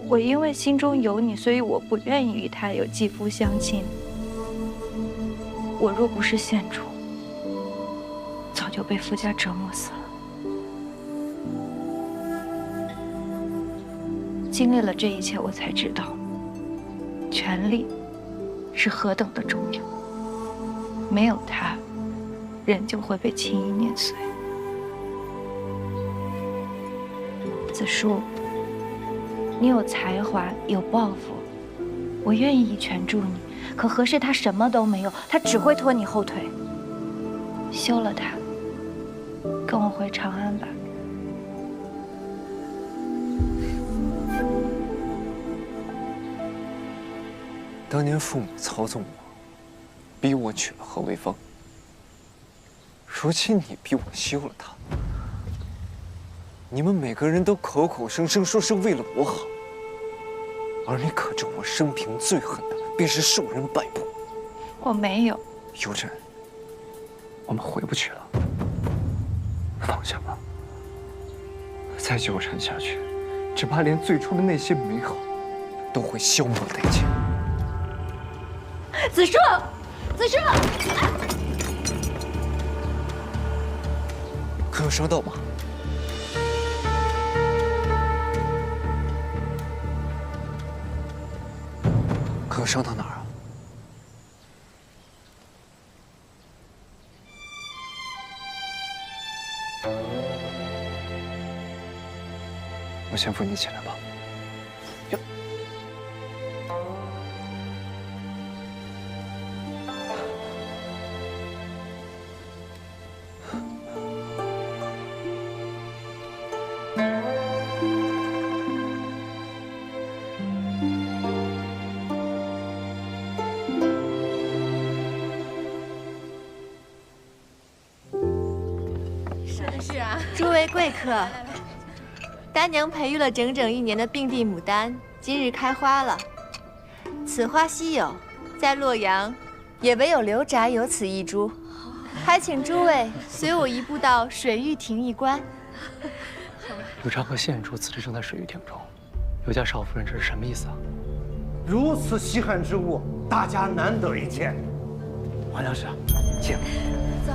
我因为心中有你，所以我不愿意与他有继父相亲。我若不是县主，早就被夫家折磨死了。经历了这一切，我才知道，权力是何等的重要。没有它，人就会被轻易碾碎。子舒，你有才华，有抱负，我愿意一拳助你。可何事他什么都没有，他只会拖你后腿。休了他，跟我回长安吧。
当年父母操纵我，逼我娶了何为芳。如今你逼我休了他，你们每个人都口口声声说是为了我好，而你可知我生平最恨的便是受人摆布。
我没有。
佑真，我们回不去了，放下吧。再纠缠下去，只怕连最初的那些美好都会消磨殆尽。
子舒，子舒，
可有伤到吗？可有伤到哪儿啊？我先扶你起来吧。哟，
是啊，诸位贵客，丹娘培育了整整1年的并蒂牡丹，今日开花了，此花稀有，在洛阳也唯有刘宅有此一株，还请诸位随我一步到水玉亭一观。
刘璋和县主此时正在水玉亭中，刘家少夫人这是什么意思啊？
如此稀罕之物，大家难得一见。
王将士，请。
走，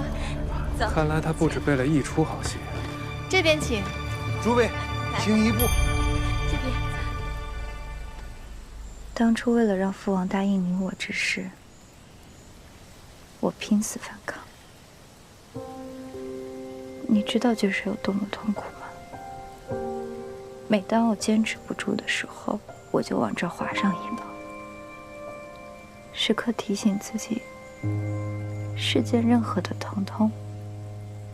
走。
看来他不止备了一出好戏。
这边请。
诸位，请一步。
这边。
当初为了让父王答应你我之事，我拼死反抗。你知道这是有多么痛苦吗？每当我坚持不住的时候，我就往这划上一刀，时刻提醒自己，世间任何的疼痛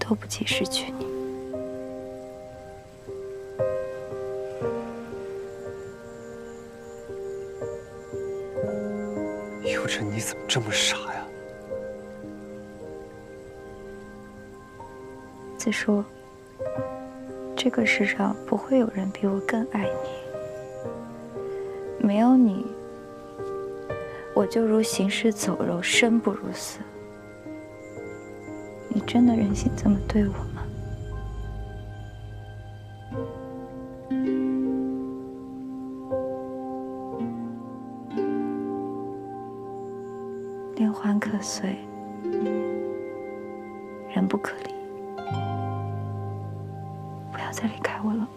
都不及失去你。
幼辰，你怎么这么傻呀？
子舒，这个世上不会有人比我更爱你。没有你，我就如行尸走肉，生不如死。你真的忍心这么对我吗？连环可遂，人不可离。不要再离开我了。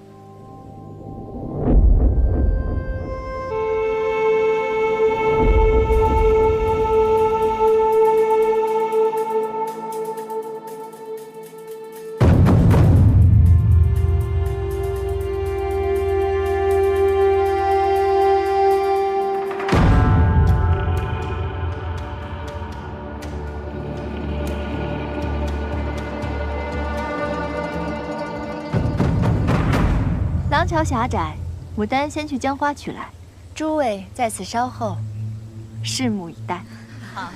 廊桥狭窄，牡丹先去将花取来，诸位在此稍后，拭目以待。好。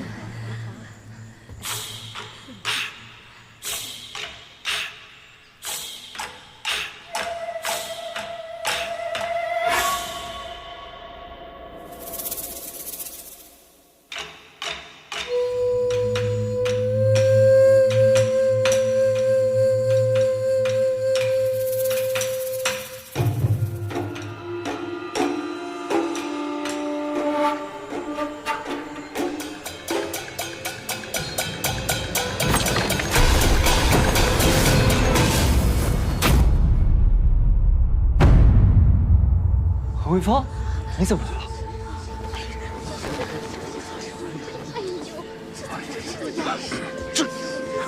何慧芳，你怎么来了？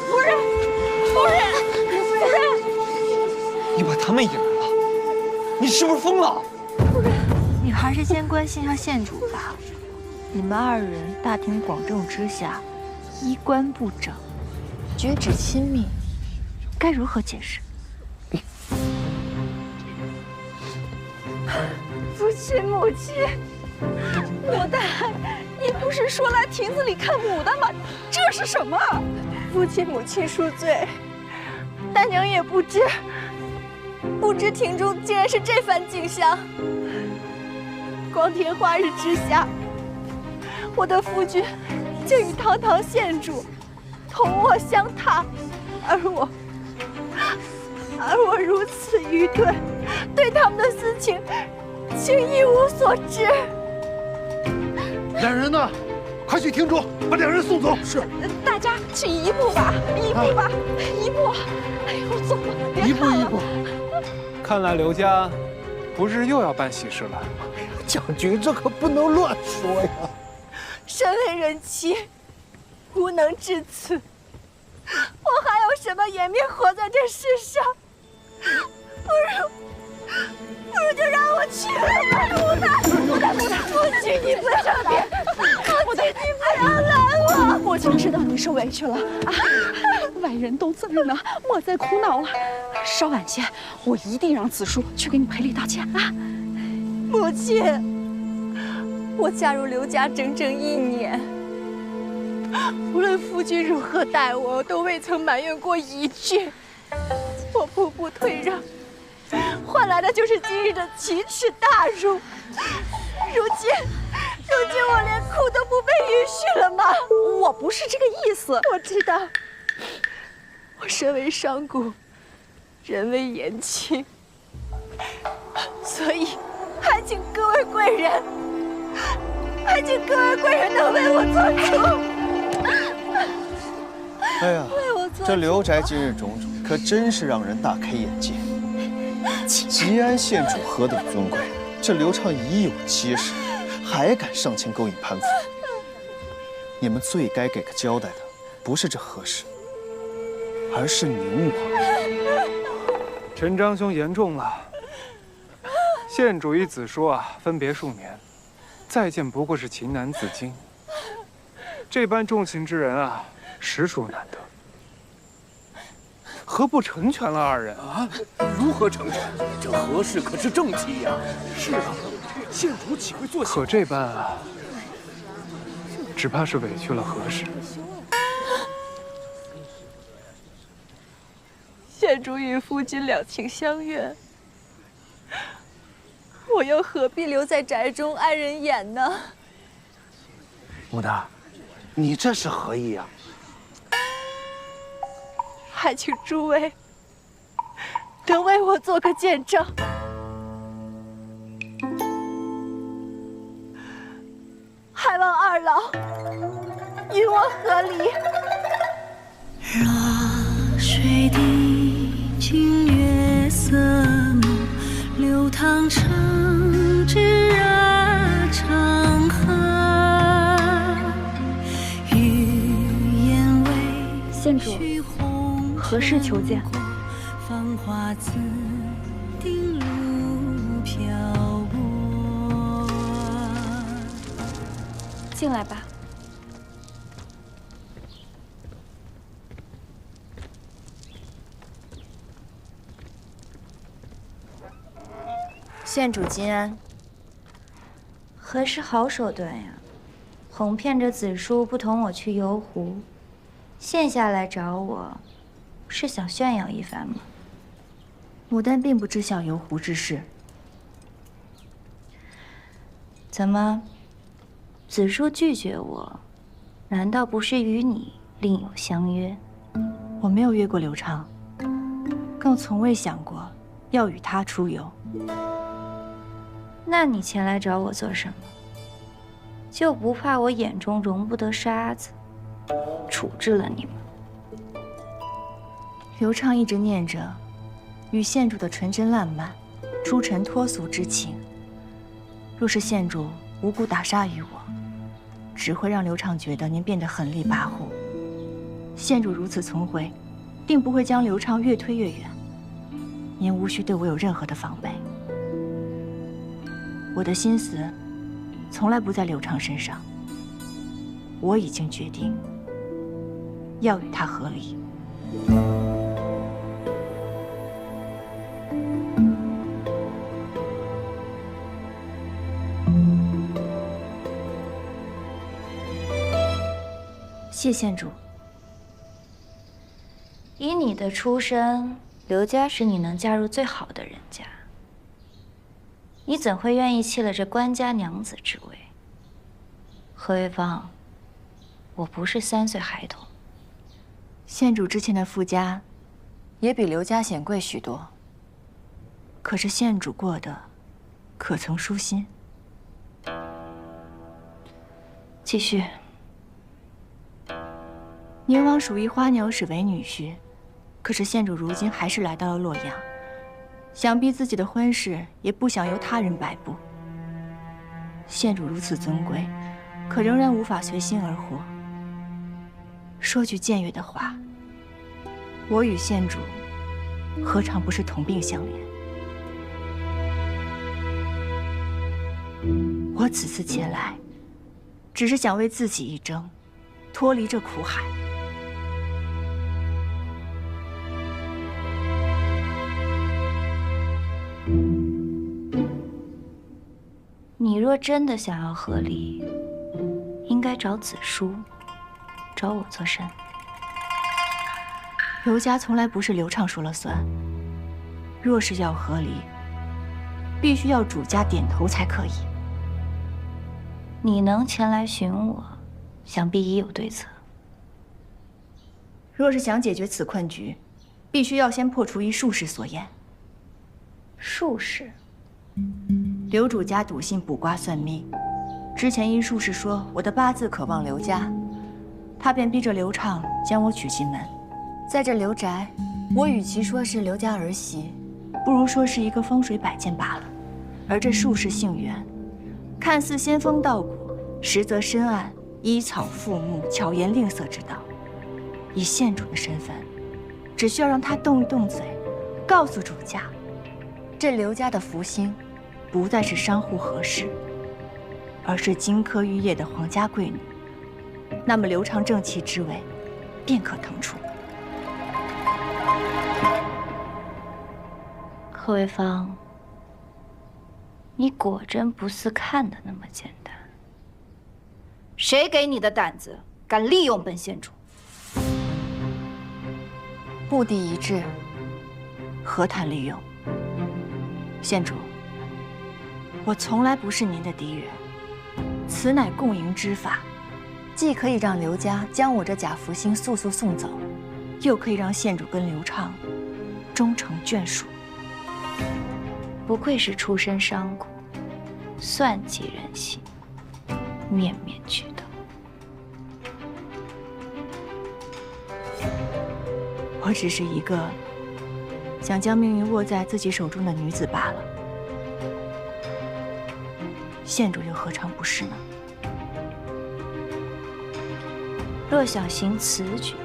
夫人，夫人，夫人！
你把他们引来了，你是不是疯了？
夫人，你还是先关心下县主吧。你们二人大庭广众之下，衣冠不整，举止亲密，该如何解释？
父亲母亲，牡丹，你不是说来亭子里看牡丹吗？这是什么？父亲母亲恕罪，大娘也不知亭中竟然是这番景象。光天化日之下，我的夫君竟与堂堂县主同卧相榻，而我如此愚钝，对他们的私情竟一无所知。
两人呢？快去厅中把两人送走。是。
大家去一步吧，一步吧，一步。哎呦，走吧，别看了。
一步。看来刘家不是又要办喜事了。
将军，这可不能乱说呀。
身为人妻，无能至此，我还有什么颜面活在这世上？不如就让我去吧，牡丹，父亲你不要别，父亲你不要拦我。
母亲知道你受委屈了啊，外人都在呢，莫再苦恼了。稍晚些，我一定让子舒去给你赔礼道歉啊。
母亲，我嫁入刘家整整1年，无论夫君如何待我，都未曾埋怨过一句。我步步退让，换来的就是今日的奇耻大辱。如今我连哭都不被允许了吗？
我不是这个意思。
我知道，我身为商贾，人为言轻，所以还请各位贵人，能为我做主。
哎呀，这刘宅今日种种，可真是让人大开眼界。吉安县主何等尊贵，这刘畅已有妻室，还敢上前勾引潘府？你们最该给个交代的，不是这何氏，而是宁王。
陈章兄言重了。县主与子叔啊，分别数年，再见不过是情难自禁。这般重情之人啊，实属难得。何不成全了二人
啊？如何成全？这何氏可是正妻呀！是啊，县主岂会做？
可这般啊，只怕是委屈了何氏。
县主与夫君两情相悦，我又何必留在宅中碍人眼呢？
穆大，你这是何意啊？
还请诸位能为我做个见证。还望二老与我和离。
若水滴尽月色暮，流淌成枝啊长河。语言为
县主，何事求见？
芳华自定路漂泊。
进来吧。
县主金安，何氏好手段呀，哄骗着子叔不同我去游湖，现下来找我，是想炫耀一番吗？
牡丹并不知晓游湖之事。
怎么，子叔拒绝我，难道不是与你另有相约？
我没有约过刘畅，更从未想过要与他出游。
那你前来找我做什么？就不怕我眼中容不得沙子，处置了你吗？
刘畅一直念着与县主的纯真烂漫、出尘脱俗之情。若是县主无故打杀于我，只会让刘畅觉得您变得狠戾跋扈。县主如此聪慧，定不会将刘畅越推越远。您无需对我有任何的防备。我的心思从来不在刘畅身上。我已经决定要与他和离。谢县主。
以你的出身，刘家是你能嫁入最好的人家。你怎会愿意弃了这官家娘子之位？何为芳，我不是3岁孩童。
县主之前的夫家，也比刘家显贵许多。可是县主过得，可曾舒心？继续。宁王属意花鸟使为女婿，可是县主如今还是来到了洛阳。想必自己的婚事也不想由他人摆布。县主如此尊贵，可仍然无法随心而活。说句僭越的话，我与县主何尝不是同病相怜？我此次前来，只是想为自己一争，脱离这苦海。
你若真的想要和离，应该找子叔，找我做甚？
刘家从来不是刘畅说了算。若是要和离，必须要主家点头才可以。
你能前来寻我，想必已有对策。
若是想解决此困局，必须要先破除一术士所言。
术士？
刘主家笃信卜卦算命，之前一术士说我的八字可望刘家，他便逼着刘畅将我娶进门。在这刘宅，我与其说是刘家儿媳，不如说是一个风水摆件罢了。而这术士姓袁，看似仙风道骨，实则深谙依草附木、巧言令色之道。以县主的身份，只需要让他动一动嘴，告诉主家，这刘家的福星不再是商户何氏，而是金科玉业的皇家贵女，那么刘畅正气之位便可腾出。
贺卫方，你果真不似看的那么简单。
谁给你的胆子，敢利用本县主？目的一致，何谈利用？县主，我从来不是您的敌人，此乃共赢之法，既可以让刘家将我这假福星速速送走，又可以让县主跟刘畅终成眷属。
不愧是出身商贾，算计人心，面面俱到。
我只是一个想将命运握在自己手中的女子罢了，县主又何尝不是呢？
若想行此举，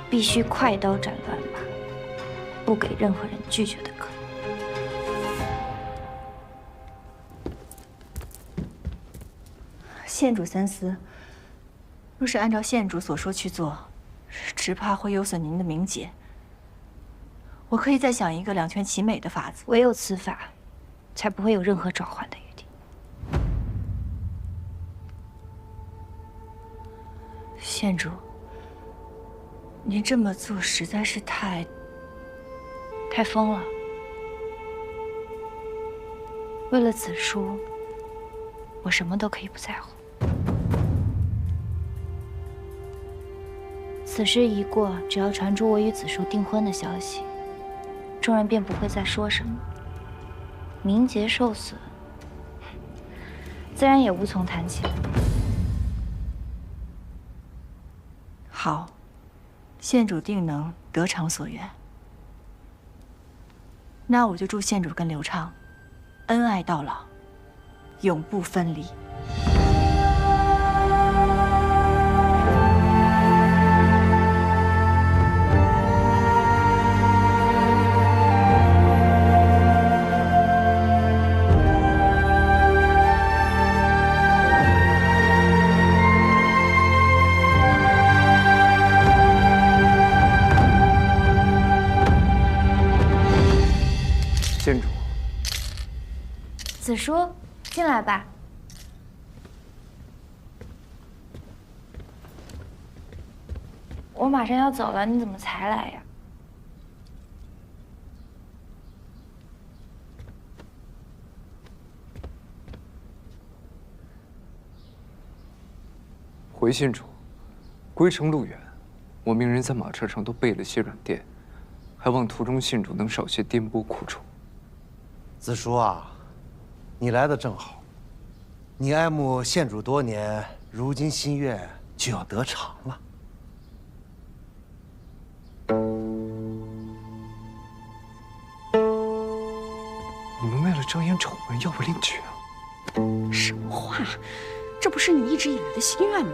必须快刀斩乱麻，不给任何人拒绝的可能。
县主三思，若是按照县主所说去做，只怕会有损您的名节。我可以再想一个两全其美的法子。
唯有此法，才不会有任何转圜的余地。
县主，您这么做实在是太
疯了。为了子书，我什么都可以不在乎。此事一过，只要传出我与子书订婚的消息，众人便不会再说什么，名节受损，自然也无从谈起了。
好，县主定能得偿所愿。那我就祝县主跟刘畅恩爱到老，永不分离。
县主，
子书，进来吧。我马上要走了，你怎么才来呀？
回县主，归程路远，我命人在马车上都备了些软垫，还望途中县主能少些颠簸苦楚。
子书啊，你来的正好。你爱慕县主多年，如今心愿就要得偿了。
你们为了遮掩丑闻要我另娶啊？
什么话？这不是你一直以来的心愿吗？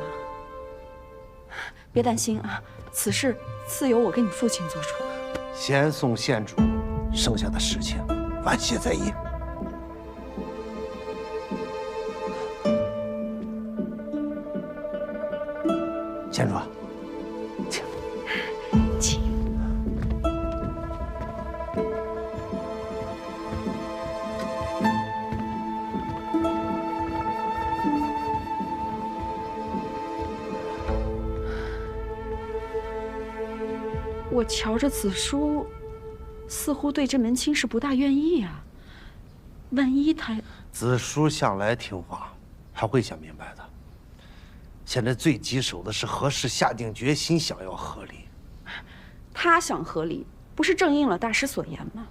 别担心啊，此事自有我跟你父亲做主。
先送县主，剩下的事情晚些再议。县主，请。
请。我瞧着子书，似乎对这门亲事不大愿意啊。万一他……
子书向来听话，还会想明白的。现在最棘手的是何氏下定决心想要和离。
他想和离，不是正应了大师所言吗？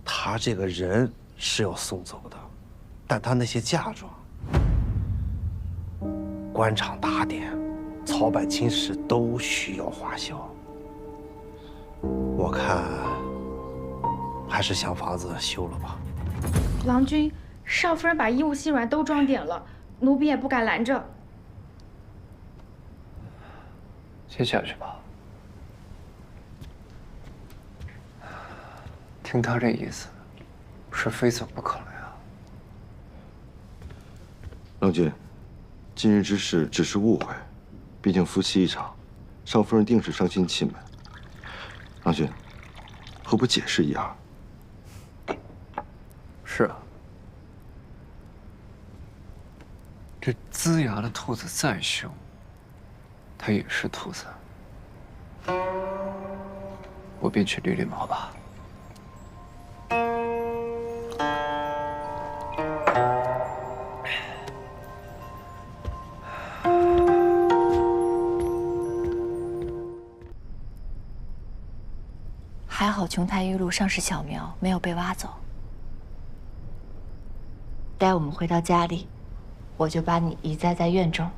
他这个人是要送走的，但他那些嫁妆、官场打点、操办亲事都需要花销。我看还是想法子休了吧。
郎君，少夫人把衣物细软都装点了，奴婢也不敢拦着。
先下去吧。听他这意思，是非走不可了呀。
郎君，今日之事只是误会，毕竟夫妻一场，少夫人定是伤心气闷。郎君，何不解释一二？
是啊，这龇牙的兔子再凶，它也是兔子。我便去捋捋毛吧。
还好琼台玉露上是小苗，没有被挖走。待我们回到家里，我就把你移栽在院中。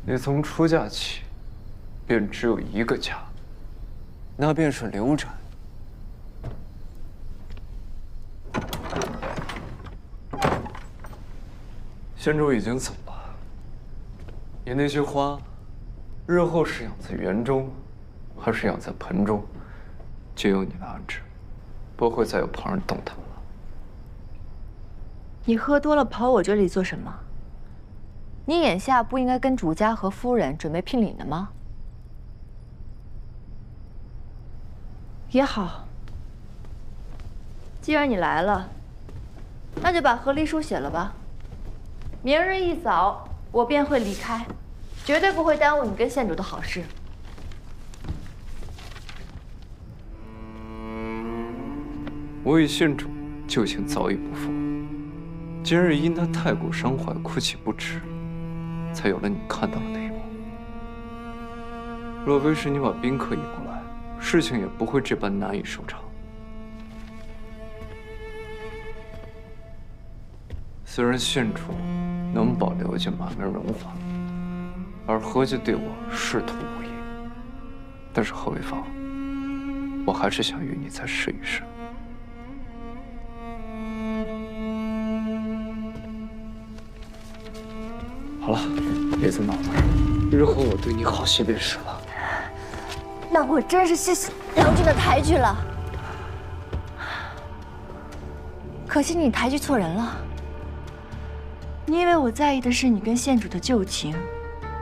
你从出嫁起，便只有一个家，那便是刘宅。仙主已经走了，你那些花，日后是养在园中，还是养在盆中，就由你来安置，不会再有旁人动它了。
你喝多了跑我这里做什么？你眼下不应该跟主家和夫人准备聘礼呢吗？也好，既然你来了，那就把和离书写了吧。明日一早，我便会离开，绝对不会耽误你跟县主的好事。
我与县主旧情早已不复，今日因他太过伤怀，哭泣不止，才有了你看到的那一幕。若非是你把宾客引过来，事情也不会这般难以收场。虽然县主能保刘家满门荣华，而何家对我仕途无益，但是何为芳，我还是想与你再试一试。好了，别再闹了，日后我对你好些便是了。
那我真是谢谢郎君的抬举了，可惜你抬举错人了。你以为我在意的是你跟县主的旧情，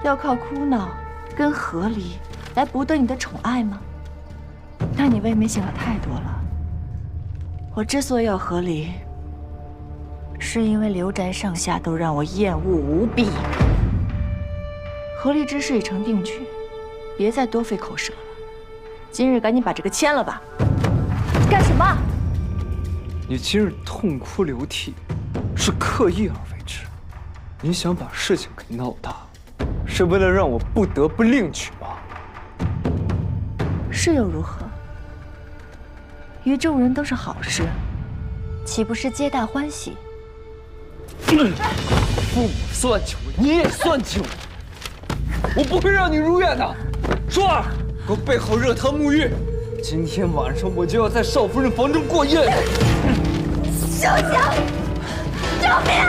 要靠哭闹跟和离来博得你的宠爱吗？那你未免想的太多了。我之所以要和离，是因为刘宅上下都让我厌恶无比。和离之事已成定局，别再多费口舌了。今日赶紧把这个签了吧。干什么？
你今日痛哭流涕，是刻意而为之。你想把事情给闹大，是为了让我不得不另娶吗？
是又如何？于众人都是好事，岂不是皆大欢喜？
父母算计我，你也算计我，我不会让你如愿的。舒儿，给我备好热汤沐浴，今天晚上我就要在少夫人房中过夜。
休想！救命！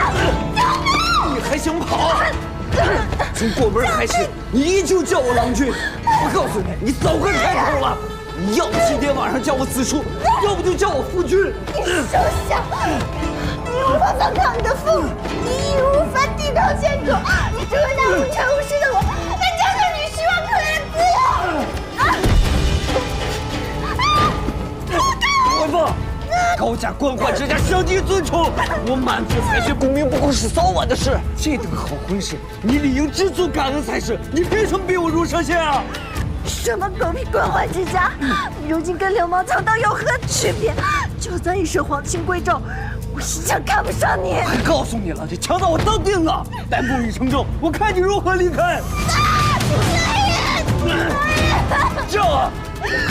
救命！
你还想跑？从过门开始，你依旧叫我郎君。我告诉你，你早该开口了。你要不今天晚上叫我子叔，要不就叫我夫君。
你休想！你无法反抗你的父母，你义无反抵抗县主，你只会耽误全无事的我，那将是你希望可来的自由。
文凤，高价官宦之家，伤敌尊崇。我满腹才学功名，不过是早晚的事。这等好婚事，你理应知足感恩才是。你凭什么逼我入车县啊？
什么狗屁官宦之家，如今跟流氓强盗有何区别？就算你是皇亲贵胄，我一样看不上你。
还告诉你了，这强盗我当定了。待沐雨成舟，我看你如何离开。这啊，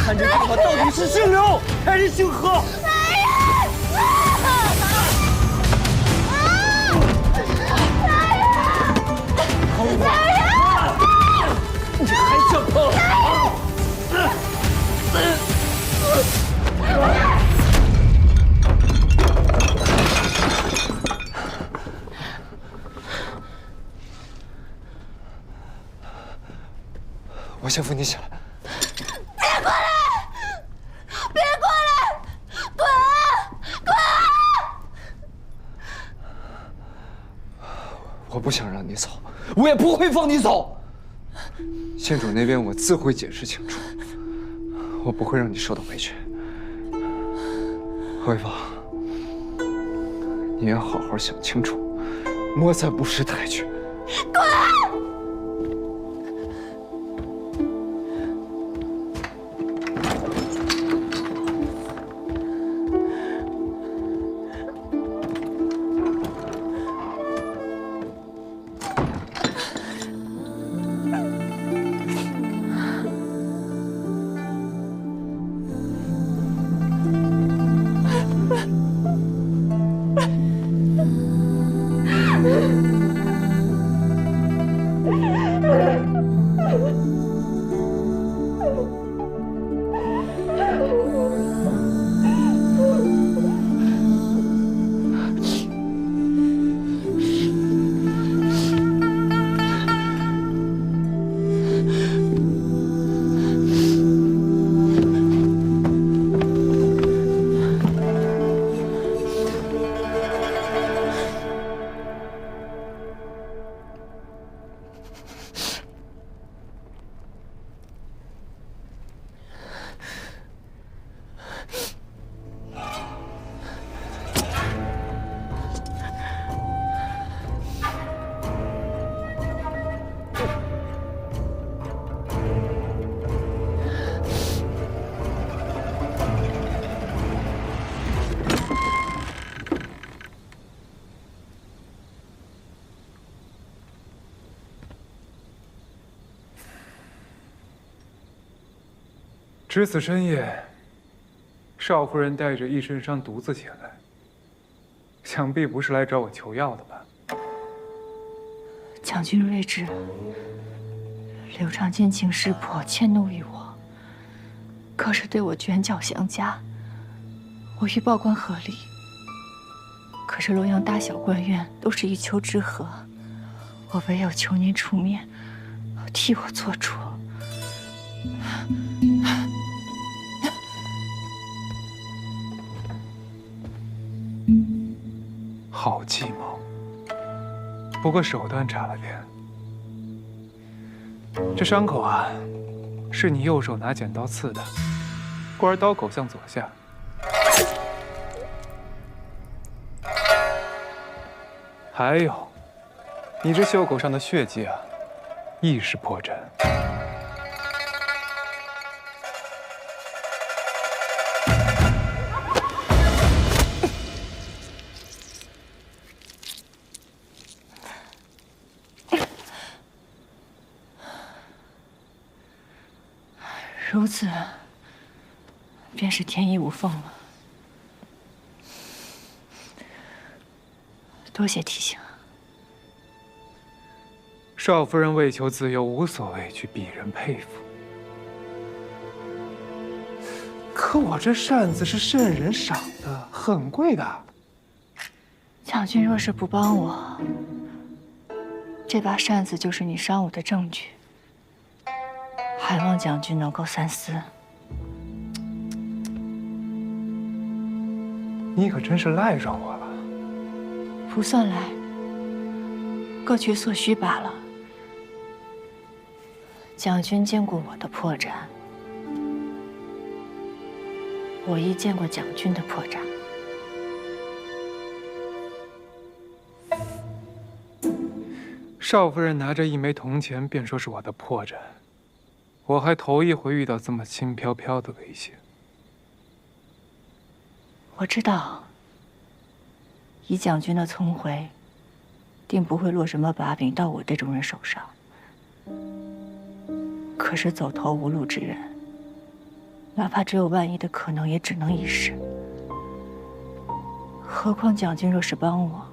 看这地方到底是姓刘还是姓何？你还想跑？我先扶你起来。
别过来！别过来！滚啊！滚
啊！我不想让你走，我也不会放你走。县主那边我自会解释清楚，我不会让你受到委屈。何伟芳，你也好好想清楚，莫再不识抬举。
滚！
值此深夜，少夫人带着一身伤独自前来，想必不是来找我求药的吧？
将军睿智，刘长奸情识破，迁怒于我，可是对我卷角相加，我欲报官合理。可是洛阳大小官员都是一丘之貉，我唯有求您出面，替我做主。好计谋，不过手段差了点。这伤口啊，是你右手拿剪刀刺的，故而刀口向左下。还有，你这袖口上的血迹啊，亦是破绽。如此，便是天衣无缝了。多谢提醒。少夫人为求自由，无所畏惧，鄙人佩服。可我这扇子是圣人赏的，很贵的。将军若是不帮我，这把扇子就是你伤我的证据。还望将军能够三思。你可真是赖上我了。不算赖，各取所需罢了。将军见过我的破绽，我亦见过将军的破绽。
少夫人拿着一枚铜钱，便说是我的破绽。我还头一回遇到这么轻飘飘的威胁。
我知道，以将军的聪慧，定不会落什么把柄到我这种人手上。可是走投无路之人，哪怕只有万一的可能，也只能一试。何况将军若是帮我，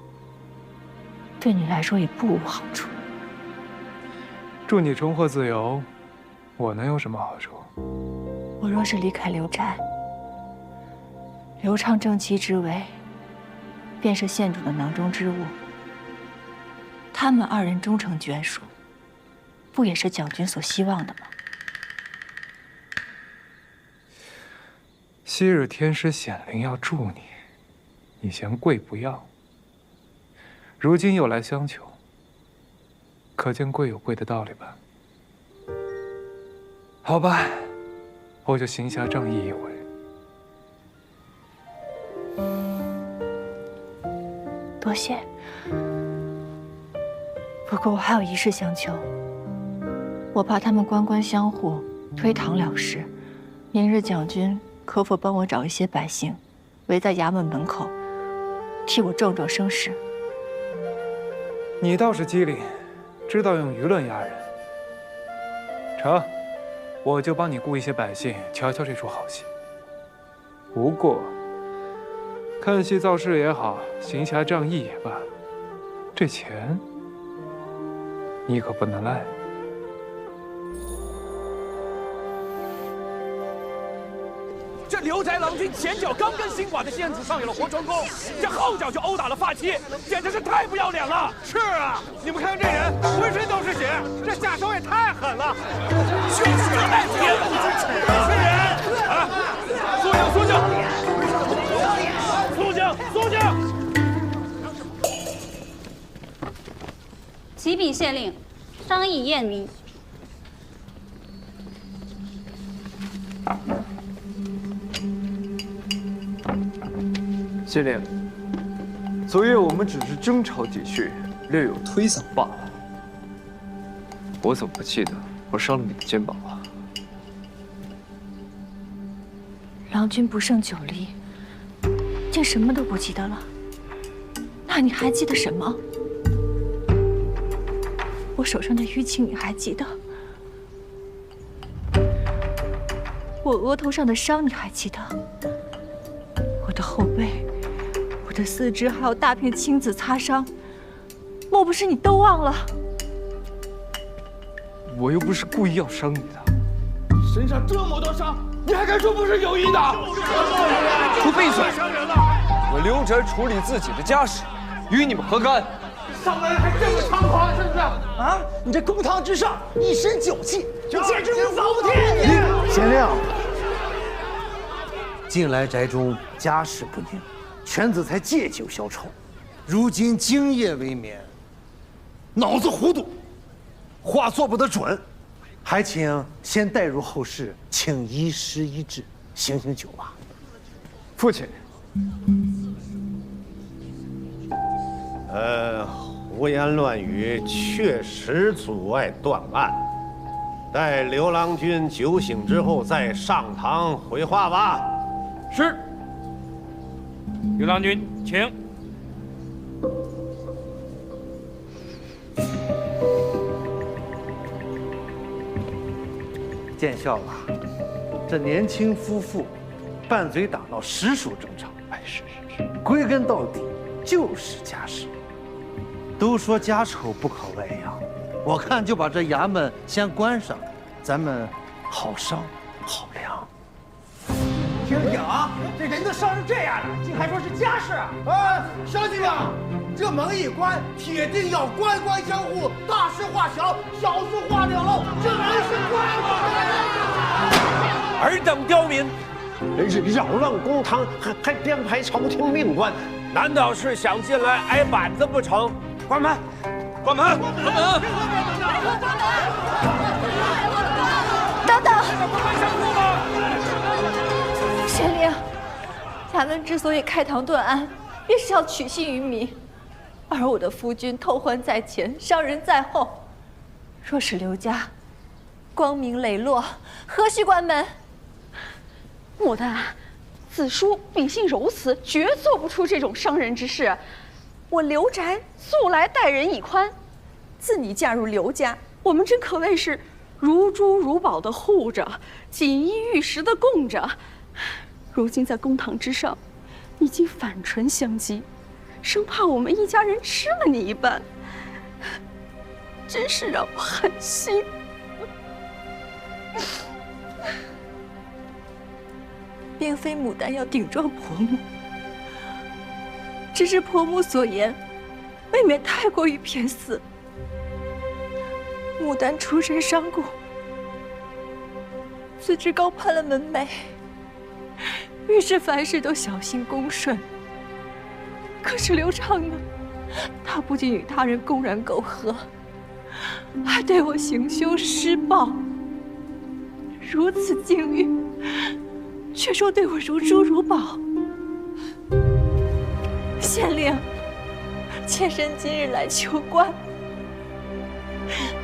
对你来说也不无好处。
祝你重获自由，我能有什么好处？
我若是离开刘宅，刘畅正妻之位，便是县主的囊中之物。他们二人终成眷属，不也是将军所希望的吗？
昔日天师显灵要助你，你嫌贵不要，如今又来相求，可见贵有贵的道理吧？好吧，我就行侠仗义一回。
多谢。不过我还有一事相求，我怕他们官官相护，推搪了事。明日将军可否帮我找一些百姓，围在衙门门口，替我壮壮声势？
你倒是机灵，知道用舆论压人。成，我就帮你雇一些百姓，瞧瞧这出好戏。不过，看戏造势也好，行侠仗义也罢，这钱你可不能赖。
这刘宅郎君前脚刚跟新寡的县主上演了活春宫，这后脚就殴打了发妻，简直是太不要脸了！是啊，你们看看这人，浑身都是血，这下手也太狠了！就是天不知耻是人啊！肃静，肃静，肃静，肃静！
启禀县令，商议验明。
县令，昨夜我们只是争吵几句，略有推搡罢了。我怎么不记得我伤了你的肩膀了？
郎君不胜酒力，竟什么都不记得了。那你还记得什么？我手上的淤青你还记得？我额头上的伤你还记得？我的后背、我的四肢还有大片青紫擦伤，莫不是你都忘了？
我又不是故意要伤你的。
身上这么多伤，你还敢说不是有意的？
给我闭嘴！我刘宅处理自己的家事，与你们何干？
上来还这么猖狂，是不是？
啊！你这公堂之上一身酒气，
就简直无法无天！
贤令，近来宅中家事不宁，犬子才借酒消愁，如今今夜未眠，脑子糊涂，话做不得准，还请先带入后事，请医师医治，醒醒酒吧。
父亲，
胡言乱语确实阻碍断案。待刘郎君酒醒之后再上堂回话吧。
是。刘郎君，请。
见笑了，这年轻夫妇拌嘴打闹实属正常。哎，是，归根到底就是家事。都说家丑不可外扬，我看就把这衙门先关上，咱们好商好量。
听听啊，这人都伤成这样了，竟还说是家事啊！
乡亲们，这门一关，铁定要官官相护，大事化小，小事化了喽。这门是关的。
尔等刁民，
真是扰乱公堂，还颠排朝廷命官，
难道是想进来挨板子不成？关门！关门！关门！
等等！县令，衙门之所以开堂断案，便是要取信于民。
而我的夫君偷欢在前，伤人在后。若是刘家光明磊落，何须关门？
牡丹，子叔秉性柔慈，绝做不出这种伤人之事。我刘宅素来待人以宽，自你嫁入刘家，我们真可谓是如珠如宝的护着，锦衣玉食的供着。如今在公堂之上，你竟反唇相讥，生怕我们一家人吃了你一般，真是让我寒心。
并非牡丹要顶撞婆母，只是婆母所言，未免太过于偏私。牡丹出身商贾，自知高攀了门楣，于是凡事都小心恭顺。可是刘畅呢？他不仅与他人公然苟合，还对我行凶施暴。如此境遇，却说对我如珠如宝。县令，妾身今日来求官，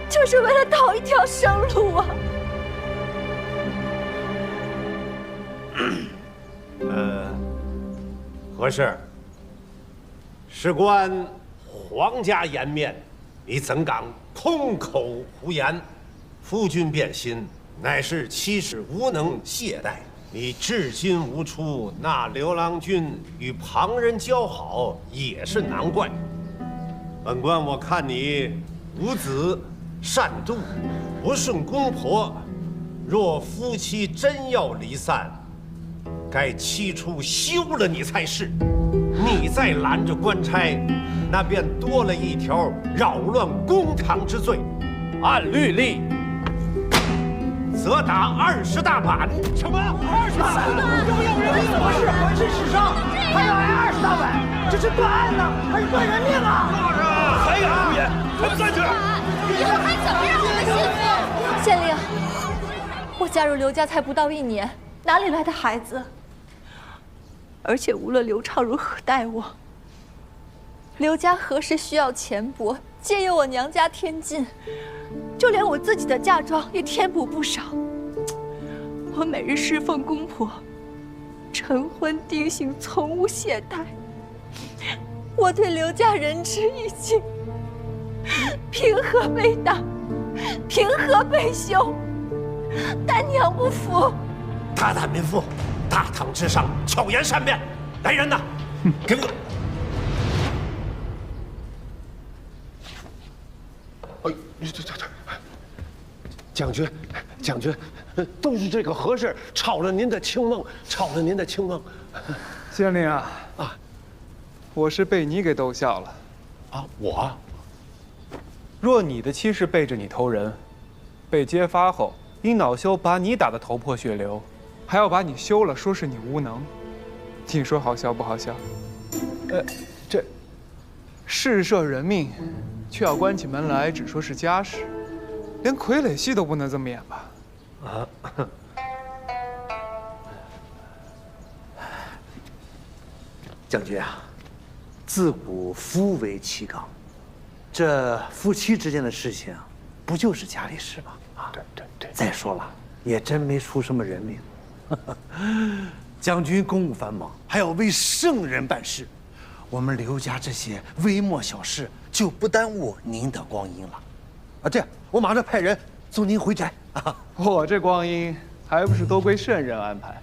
就是为了讨一条生路啊！
何事？事关皇家颜面，你怎敢空口胡言？夫君变心，乃是妻室无能懈怠。你至今无出，那刘郎君与旁人交好也是难怪。本官我看你无子善妒，不顺公婆。若夫妻真要离散，该起初休了你才是。你再拦着官差，那便多了一条扰乱公堂之罪。按律例，责打20大板。什么20大板？要人命吗？是史上还要挨20大板，这是断案呢，还是断人命啊？还敢胡言？给我站起来！
以后还怎么让我们幸福？县令，我加入刘家才不到1年，哪里来的孩子？而且无论刘畅如何待我，刘家何时需要钱帛，皆由我娘家添进，就连我自己的嫁妆也添补不少。我每日侍奉公婆，晨昏定省，从无懈怠。我对刘家仁至义尽，凭何被打？凭何被休？但娘不服。
大胆民妇！大堂之上，巧言善辩，来人呐，给我！
哎，将军，将军，都是这个何事吵了您的清梦，吵了您的清梦。
县令啊，我是被你给逗笑了。
啊，我？
若你的妻室背着你偷人，被揭发后，因恼羞把你打得头破血流。还要把你休了，说是你无能，你说好笑不好笑？这事涉人命，却要关起门来只说是家事，连傀儡戏都不能这么演吧？
啊！
将军啊，自古夫为妻纲，这夫妻之间的事情，不就是家里事吗？啊，对。再说了，也真没出什么人命。将军公务繁忙，还要为圣人办事，我们刘家这些微末小事就不耽误您的光阴了。啊，这样我马上派人送您回宅。
我这光阴还不是都归圣人安排？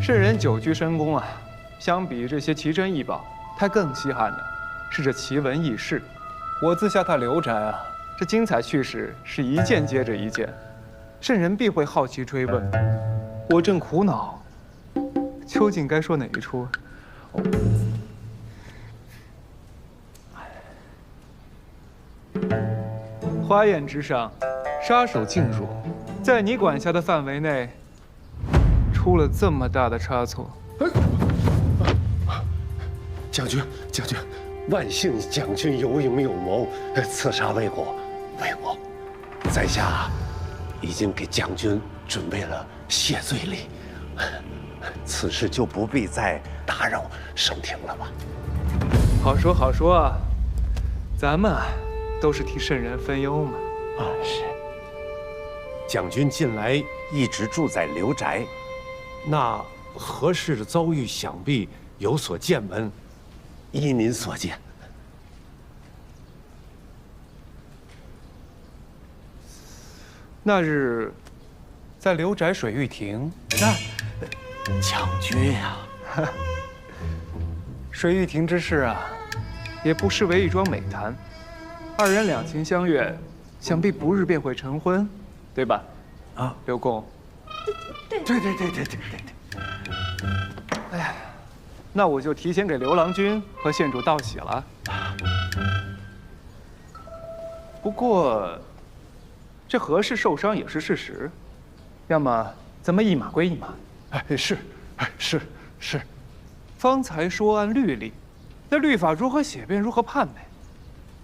圣人久居深宫啊，相比这些奇珍异宝，他更稀罕的是这奇闻异事。我自下他刘宅啊，这精彩趣事是一件接着一件，圣人必会好奇追问。我正苦恼，究竟该说哪一出？花宴之上，杀手进入，在你管辖的范围内，出了这么大的差错。
将军，万幸将军有勇有谋，刺杀魏国，在下已经给将军准备了谢罪礼，此事就不必再打扰升庭了吧。
好说好说，咱们都是替圣人分忧嘛。
是。将军近来一直住在刘宅，那何氏的遭遇想必有所见闻，依您所见。
那日，在刘宅水玉亭，
将军呀，
水玉亭之事啊，也不失为一桩美谈。二人两情相悦，想必不日便会成婚，对吧？啊，刘公。
对。
哎呀，那我就提前给刘郎君和县主道喜了。不过，这何氏受伤也是事实，要么咱们一码归一码。是。方才说按律例，那律法如何写便如何判呗。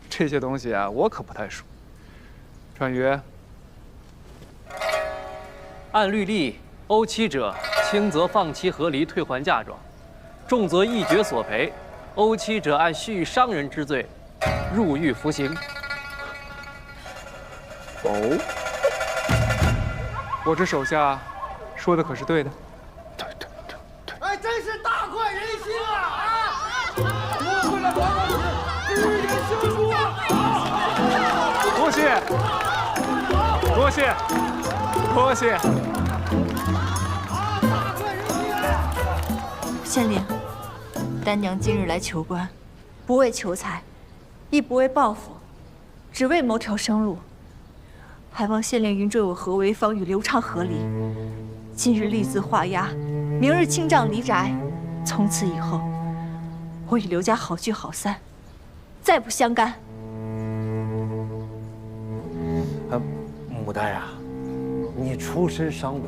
这些东西啊，我可不太熟。传曰：
按律例，殴妻者，轻则放妻和离，退还嫁妆；重则一决索赔。殴妻者按蓄意伤人之罪，入狱服刑。
哦，我这手下说的可是对的。
哎，真是大快人心啊！
我为了皇上只言相助啊！
多谢。
县令，丹娘今日来求官，不为求财，亦不为报复，只为谋条生路。还望县令允准我何为方与刘畅和离。今日立字画押，明日清账离宅。从此以后，我与刘家好聚好散，再不相干。
牡丹呀，你出身商门，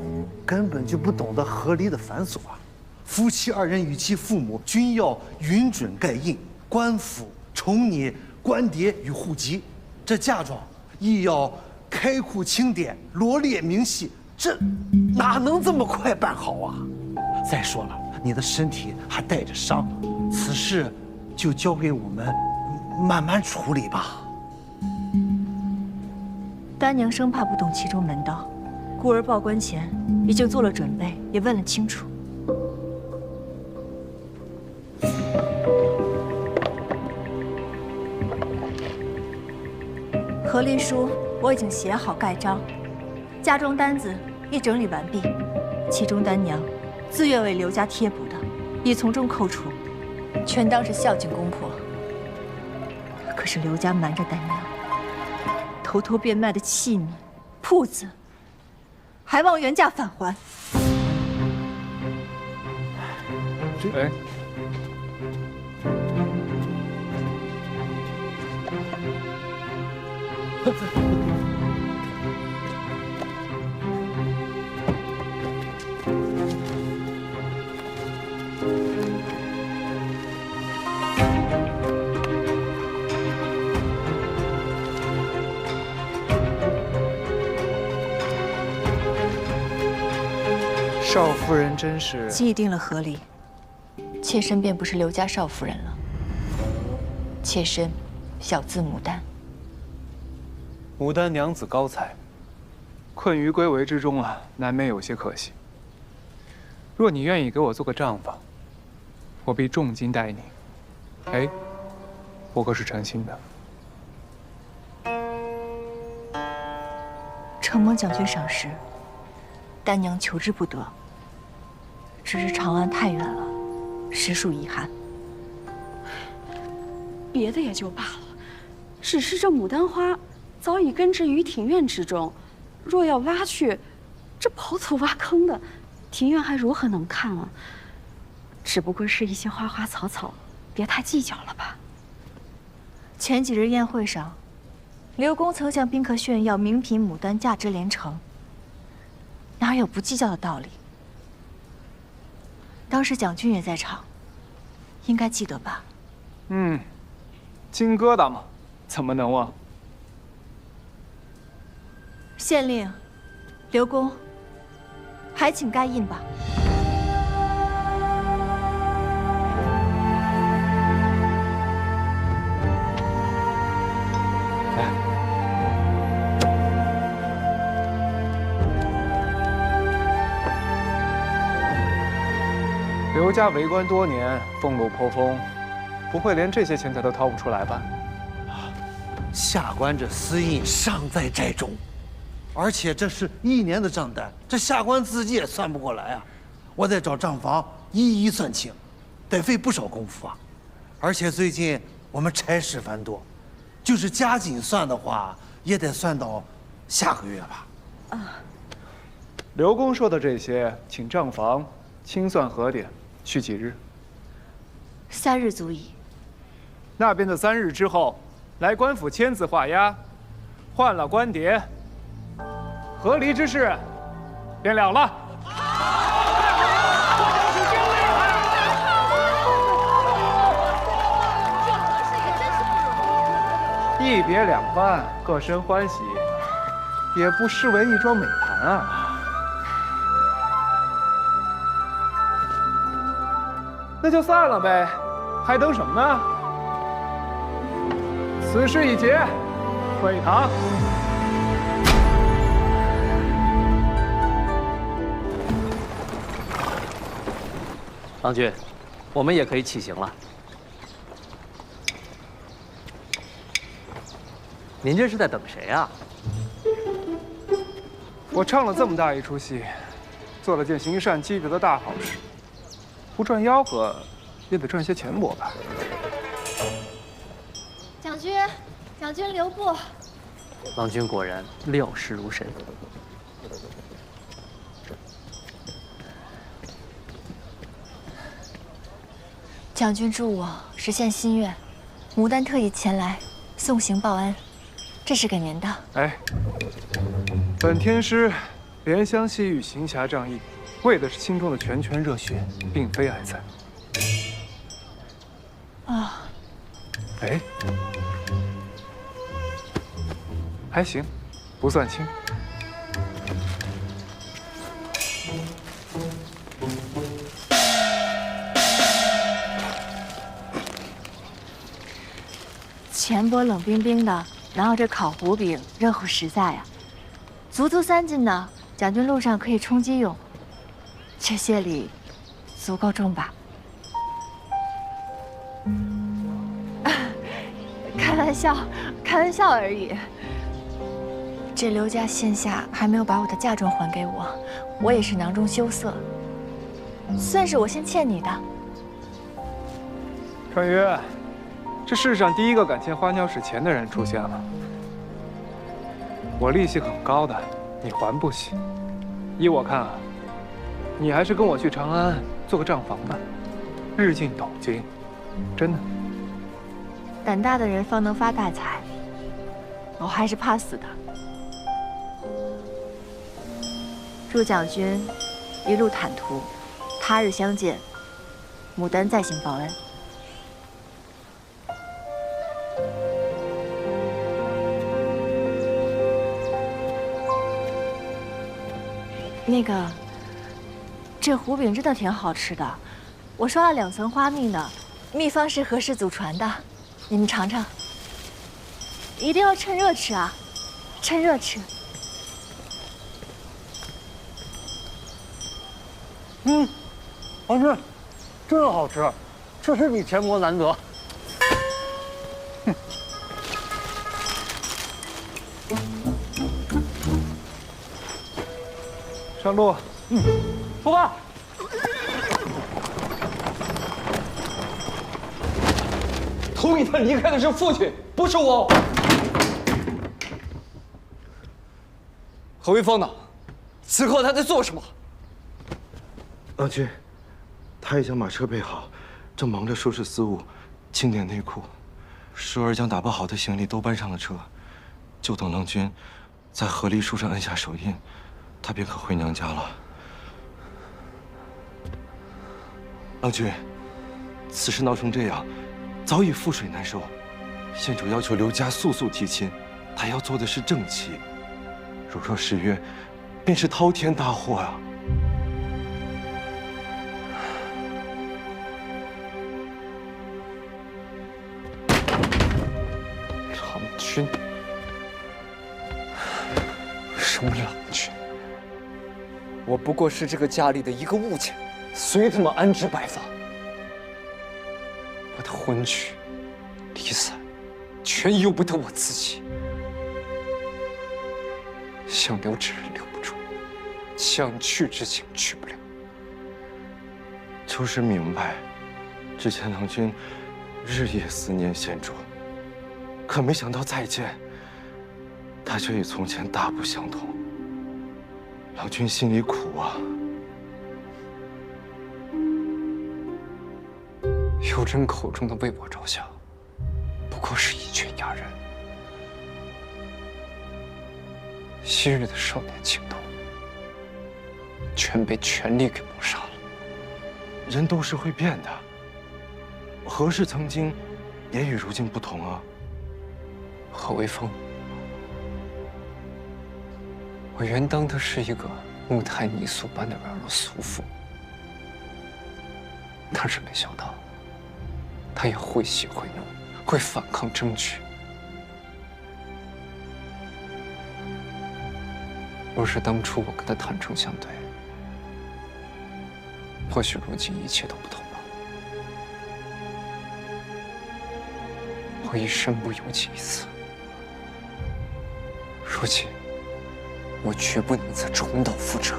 根本就不懂得和离的繁琐啊。夫妻二人与其父母均要允准盖印，官府重拟官牒与户籍，这嫁妆亦要开库清点，罗列明细，这哪能这么快办好啊？再说了，你的身体还带着伤，此事就交给我们慢慢处理吧。
丹娘生怕不懂其中门道，故而报官前已经做了准备，也问了清楚。和离书我已经写好盖章，嫁妆单子已整理完毕，其中丹娘自愿为刘家贴补的，已从中扣除，全当是孝敬公婆。可是刘家瞒着丹娘，偷偷变卖的器皿、铺子，还望原价返还。
哎，少夫人真是
既已定了和离，妾身便不是刘家少夫人了。妾身小字牡丹。
牡丹娘子高才，困于归为之中啊，难免有些可惜。若你愿意给我做个账房，我必重金待你。哎，我可是诚心的。
承蒙将军赏识，丹娘求之不得。只是长安太远了，实属遗憾。
别的也就罢了，只是这牡丹花早已根植于庭院之中，若要挖去，这刨土挖坑的，庭院还如何能看啊？只不过是一些花花草草，别太计较了吧。
前几日宴会上，刘公曾向宾客炫耀名品牡丹价值连城，哪有不计较的道理？当时蒋军也在场，应该记得吧？
金疙瘩嘛，怎么能忘？
县令，刘公，还请盖印吧。
刘家为官多年，俸禄颇丰，不会连这些钱财都掏不出来吧？
下官这私印尚在寨中，而且这是1年的账单，这下官自己也算不过来啊！我得找账房一一算清，得费不少功夫啊！而且最近我们差事繁多，就是加紧算的话，也得算到下个月吧。
刘公说的这些，请账房清算核点，需几日
？3日足矣。
那边的3日之后，来官府签字画押，换了官牒，和离之事便了了。一别两宽，各生欢喜，也不失为一桩美谈啊。那就散了呗，还等什么呢？此事已结，退堂。
郎君，我们也可以起行了。您这是在等谁啊？
我唱了这么大一出戏，做了件行善积德的大好事，不赚吆喝，也得赚些钱帛吧。
将军，将军留步。
郎君果然料事如神。
将军助我实现心愿，牡丹特意前来送行报恩，这是给您的。
哎，本天师怜香惜玉，行侠仗义，为的是心中的拳拳热血，并非爱财。
啊，
哎，还行，不算轻。
钱帛冷冰冰的，哪有这烤糊饼热乎实在呀？足足3斤呢，将军路上可以充饥用。这些礼足够重吧？开玩笑，开玩笑而已。这刘家现下还没有把我的嫁妆还给我，我也是囊中羞涩，算是我先欠你的。
川渝，这世上第一个敢欠花鸟使钱的人出现了。我利息很高的，你还不起。依我看啊，你还是跟我去长安做个账房吧，日进斗金，真的。
胆大的人方能发大财，我还是怕死的。祝将军一路坦途，他日相见，牡丹再行报恩。那个，这糊饼真的挺好吃的，我刷了2层花蜜呢，秘方是何氏祖传的，你们尝尝。一定要趁热吃啊，趁热吃。
好吃，真好吃，确实比钱帛难得。
上路。
出发。
同意他离开的是父亲，不是我。何为方呢？此刻他在做什么？
郎君，他已将马车备好，正忙着收拾私物，清点内库。舒儿将打包好的行李都搬上了车，就等郎君在和离书上按下手印，他便可回娘家了。郎君，此事闹成这样，早已覆水难收。县主要求刘家速速提亲，他要做的是正妻。如若失约，便是滔天大祸啊！
郎君，什么郎君？我不过是这个家里的一个物件，
随他妈安置摆放。我的婚娶、离散，全由不得我自己。想留之人留不住，想去之情去不了。
就是明白，之前郎君日夜思念县主，可没想到再见，他却与从前大不相同。郎君心里苦啊。
有人口中的为我着想，不过是一群哑人。昔日的少年情动，全被权力给抹杀了。
人都是会变的，何氏曾经也与如今不同啊。
何为风？我原当她是一个木胎泥塑般的软弱俗妇，但是没想到，她也会喜会怒，会反抗争取。若是当初我跟她坦诚相对，或许如今一切都不同了。我已身不由己一次，如今我绝不能再重蹈覆辙。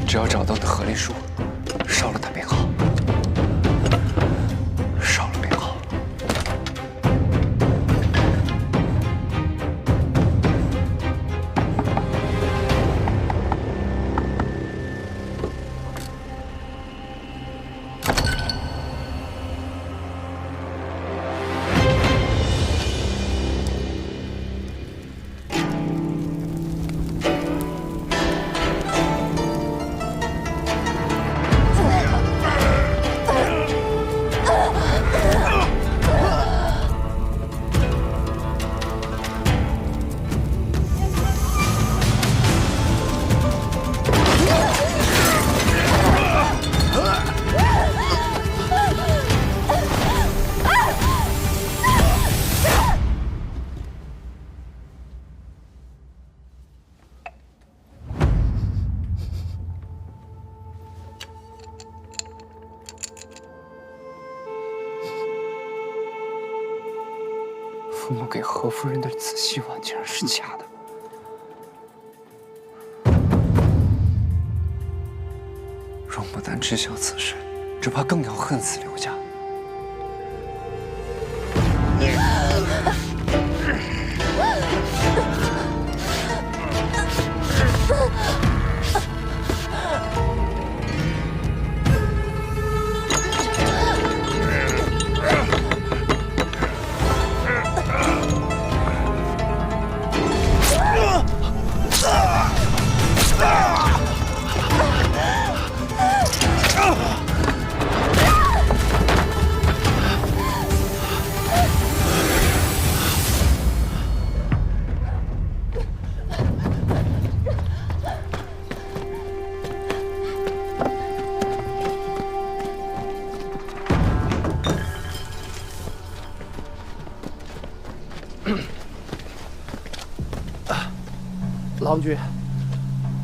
只要找到那合离树，烧了它便好，烧了便好。父母给何夫人的紫溪丸竟然是假的。若不但知晓此事，只怕更要恨死刘家。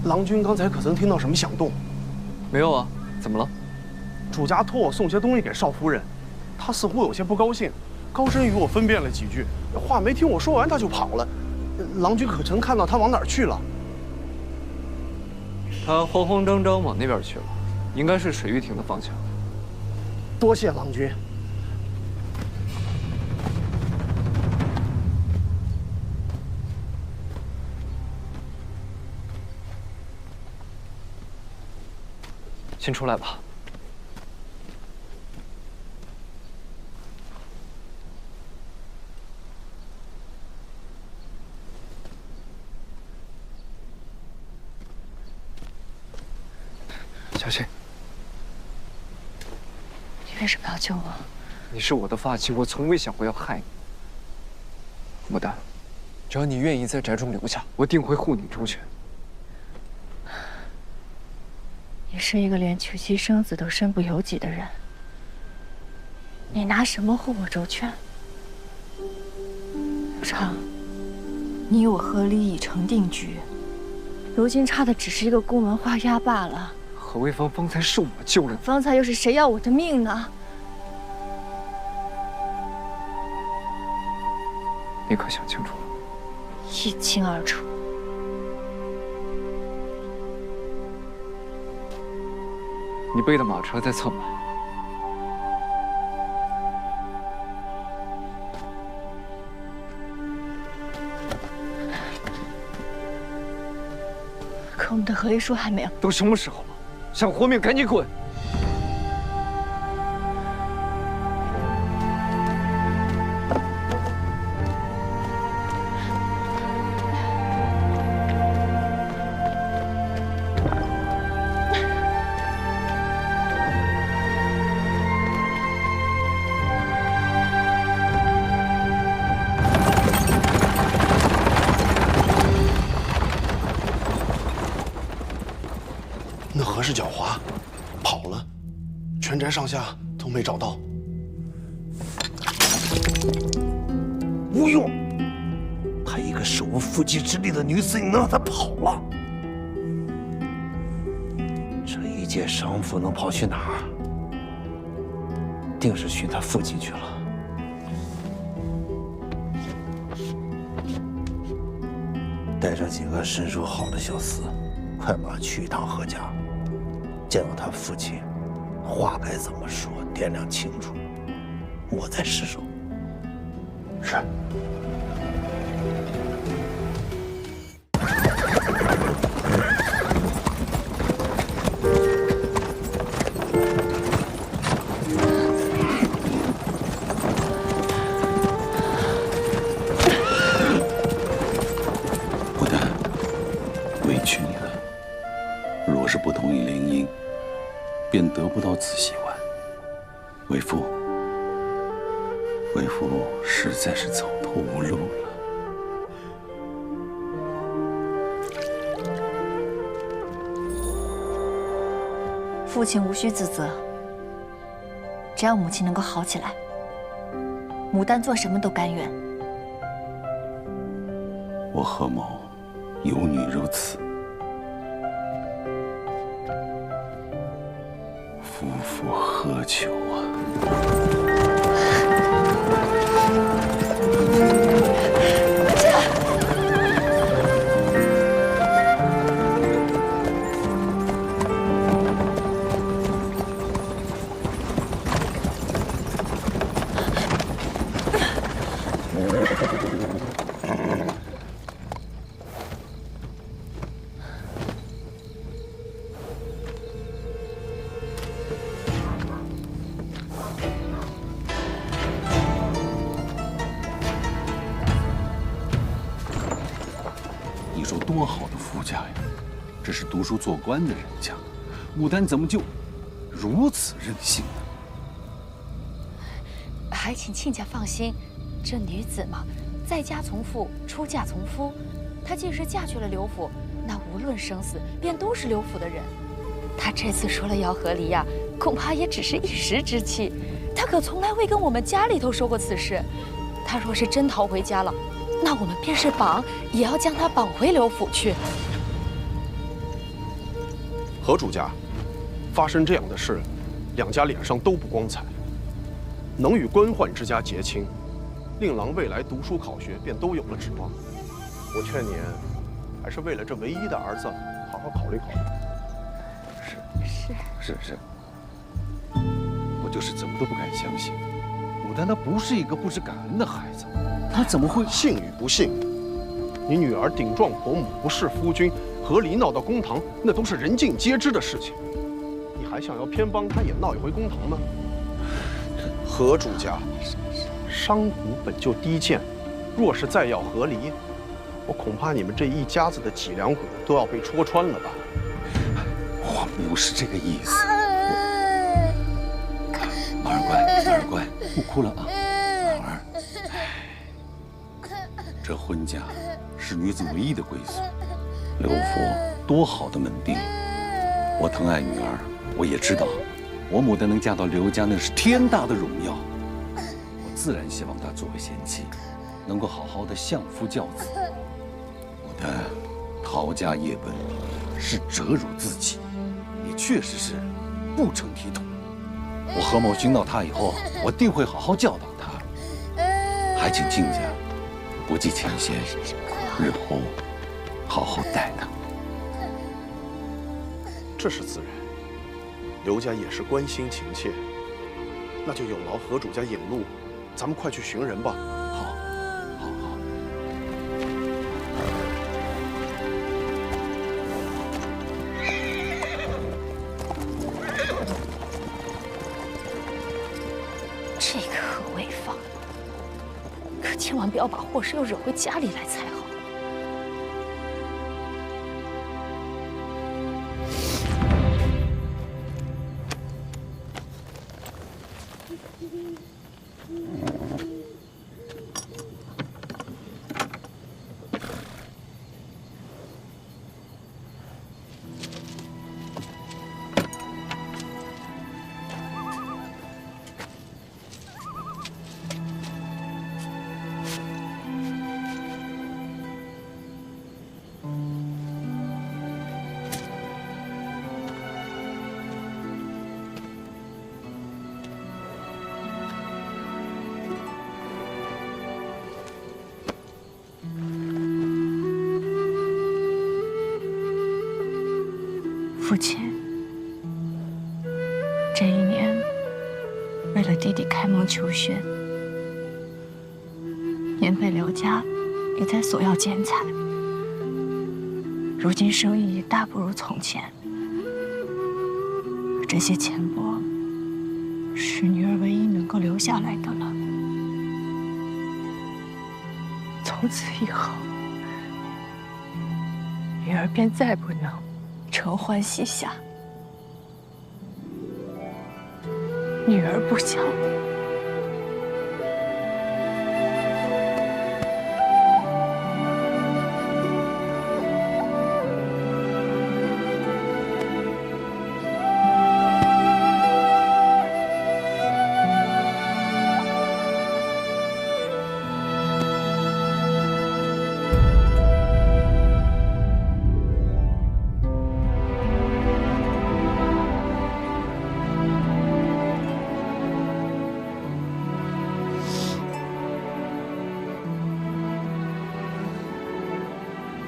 郎君刚才可曾听到什么响动？
没有啊，怎么了？
主家托我送些东西给少夫人，她似乎有些不高兴，高声与我分辨了几句，话没听我说完，她就跑了。郎君可曾看到她往哪儿去了？
她慌慌张张往那边去了，应该是水玉亭的方向。
多谢郎君。
先出来吧。小倩，
你为什么要救我？
你是我的发妻，我从未想过要害你。牡丹，只要你愿意在宅中留下，我定会护你周全。
你是一个连娶妻生子都身不由己的人，你拿什么护我周全？
刘畅，你我和离已成定局，如今差的只是一个孤门花押罢了。
何为芳方才是我救了你，
方才又是谁要我的命呢？
你可想清楚了？
一清二楚。
你背的马车在侧门。
可我们的合约书还没有。
都什么时候了？想活命赶紧滚！
那何氏狡猾，跑了，全宅上下都没找到。无用，她一个手无缚鸡之力的女子，你能让她跑了？这一介商妇能跑去哪儿？定是寻她父亲去了。带着几个身手好的小厮，快马去一趟何家。见到他父亲，话该怎么说，掂量清楚，我再失手。是。
牡丹，委屈你了。若是不同意联姻，便得不到子喜丸。为父实在是走投无路了。
父亲无需自责，只要母亲能够好起来，牡丹做什么都甘愿。
我何某有女如此，夫复何求啊！你说多好的夫家呀，这是读书做官的人家，牡丹怎么就如此任性呢？
还请亲家放心，这女子嘛，在家从父，出嫁从夫。她既是嫁去了刘府，那无论生死，便都是刘府的人。她这次说了要和离呀，恐怕也只是一时之气。她可从来未跟我们家里头说过此事。她若是真逃回家了，那我们便是绑，也要将她绑回刘府去。
何主家，发生这样的事，两家脸上都不光彩。能与官宦之家结亲，令郎未来读书考学便都有了指望。我劝你，还是为了这唯一的儿子，好好考虑考虑。
是，我就是怎么都不敢相信，牡丹她不是一个不知感恩的孩子，她怎么会
信与不信？你女儿顶撞婆母，不侍夫君，和离闹到公堂，那都是人尽皆知的事情。你还想要偏帮她也闹一回公堂吗？何主家，商贾本就低贱，若是再要和离，我恐怕你们这一家子的脊梁骨都要被戳穿了吧。
我不是这个意思。马儿乖，马儿乖，不哭了啊，马儿。这婚家是女子唯一的归宿。刘福多好的门第，我疼爱女儿，我也知道，我牡丹能嫁到刘家那是天大的荣耀。我自然希望她作为贤妻，能够好好的相夫教子。牡丹，陶家业本是折辱自己，你确实是不成体统。我合谋寻到她以后，我定会好好教导她。还请亲家不计前嫌，日后好好待她。
这是自然，刘家也是关心情切，那就有劳何主家引路，咱们快去寻人吧。
好。
这个何为芳，可千万不要把祸事又惹回家里来才好。
父亲，这一年为了弟弟开蒙求学，您被刘家一再索要钱财。如今生意已大不如从前，这些钱帛是女儿唯一能够留下来的了。从此以后，女儿便再不能承欢膝下。女儿不孝，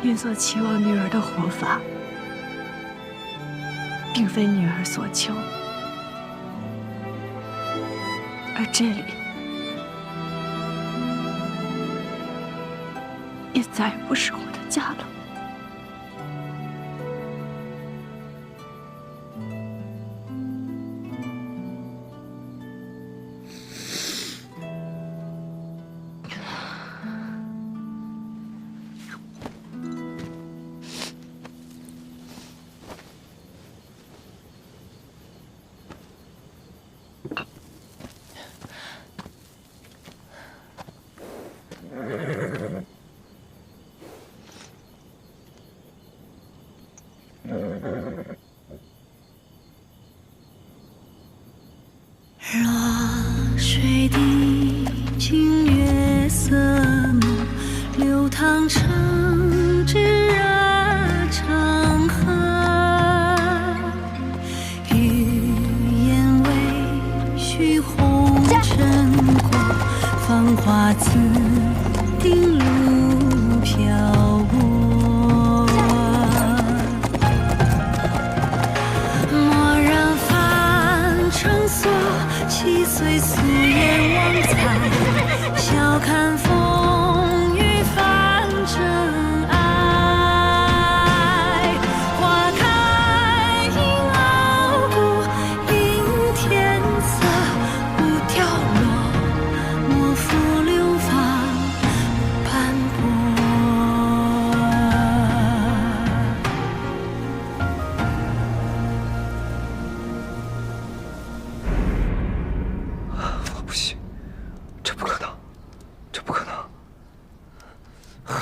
您所期望女儿的活法，并非女儿所求，而这里也再也不是我的家了。
若水滴尽月色梦，流淌成枝啊长河。欲言未须红尘过，芳华自定路漂泊。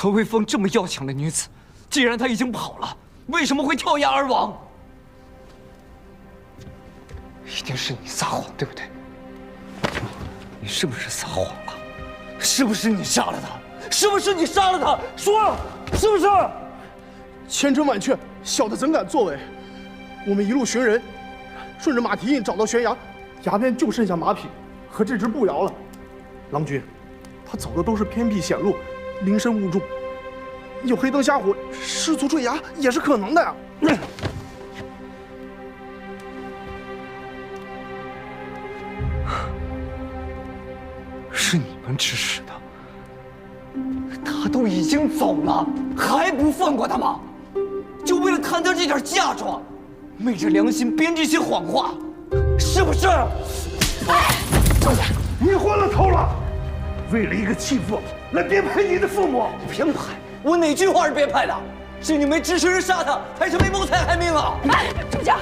何卫凤这么要强的女子，既然她已经跑了，为什么会跳崖而亡？一定是你撒谎，对不对？你是不是撒谎了？是不是你杀了她？是不是你杀了她？说，是不是？
千真万确，小的怎敢作伪？我们一路寻人，顺着马蹄印找到悬崖，崖边就剩下马匹和这只步摇了。郎君，他走的都是偏僻险路，林深雾重，有黑灯瞎火，失足坠崖也是可能的呀。
是你们指使的。他都已经走了，还不放过他吗？就为了贪得这点嫁妆，昧着良心编这些谎话，是不是？
你昏了头了！为了一个弃妇来编排你的父母，
编排？我哪句话是编排的？是你们指使人杀他，还是为谋财害命啊？
主家，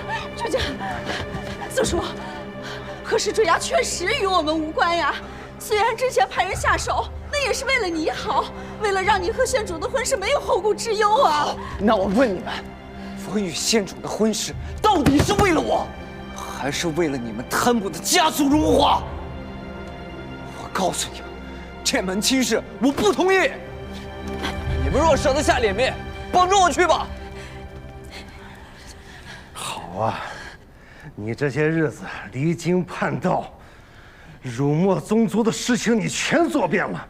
子叔，可是坠崖确实与我们无关呀。虽然之前派人下手，那也是为了你好，为了让你和县主的婚事没有后顾之忧啊。
那我问你们，我与县主的婚事到底是为了我，还是为了你们贪慕的家族荣华？我告诉你们，这门亲事我不同意。你们若舍得下脸面，帮着我去吧。
好啊，你这些日子离经叛道、辱没宗族的事情，你全做遍了。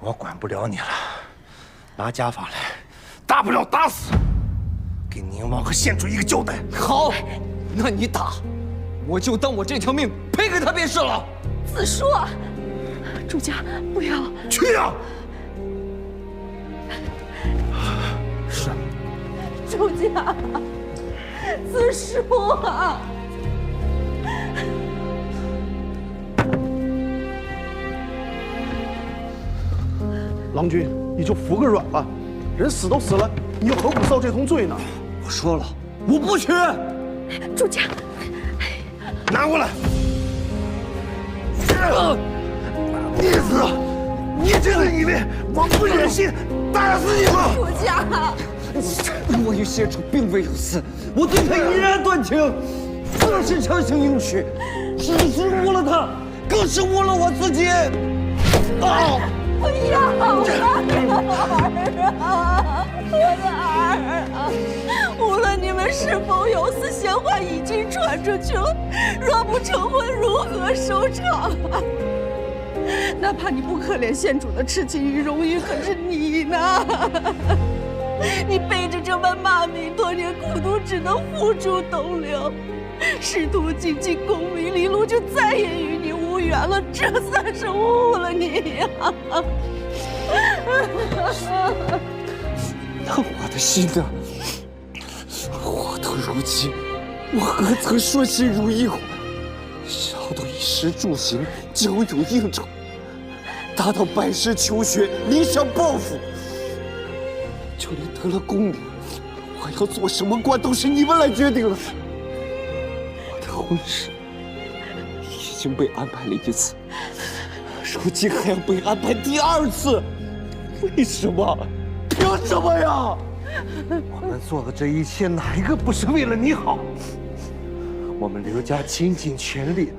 我管不了你了，拿家法来，大不了打死，给宁王和县主一个交代。
好，那你打，我就当我这条命赔给他便是了。
子叔，主家不要
去啊！
是，主家，子叔啊！
郎君，你就服个软吧，人死都死了，你又何苦遭这通罪呢？
我说了，我不去。
主家，
拿过来！孽子，你真的以为我不忍心打死你吗？
主家，
我与县主并未有私，我对他依然断情，不是强行迎娶，只是误了他，更是误了我自己。啊！
不要我的儿啊！我的儿啊！无论你们是否有私，闲话已经传出去了。若不成婚，如何收场啊？哪怕你不可怜县主的痴情与荣誉，可是你呢？你背着这般骂名，多年苦读只能付诸东流，仕途尽尽功名利禄就再也与你无缘了，这算是误了你呀！
那我的心呢？活到如今，我何曾说心如意过？少到衣食住行，交友应酬，达到拜师求学、理想抱负，就连得了功名，我要做什么官都是你们来决定了。我的婚事已经被安排了一次，如今还要被安排第二次，为什么？凭什么呀？
我们做的这一切，哪一个不是为了你好？我们刘家倾尽全力，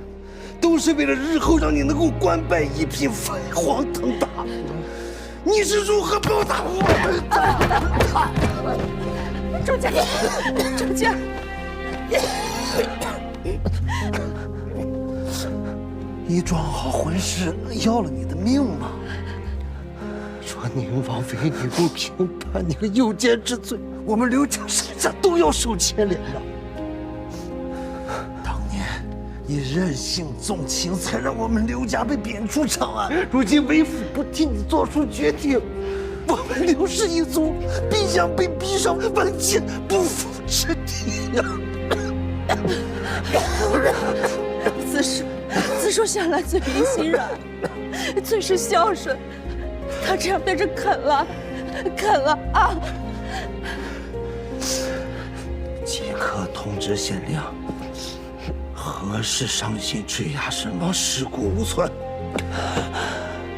都是为了日后让你能够官拜一品，飞黄腾达。你是如何报答我们
的？主家，主家，
你装好婚事，要了你的命吗？若宁王为你不平，判你个诱奸之罪，我们刘家沈家都要受牵连的。当年你任性纵情，才让我们刘家被贬出长安。如今为父不替你做出决定，我们刘氏一族必将被逼上万劫不复之地呀！
子叔向来嘴硬心软，最是孝顺。他这样被人啃了啊！
即刻通知县令，何氏伤心坠崖身亡，尸骨无存。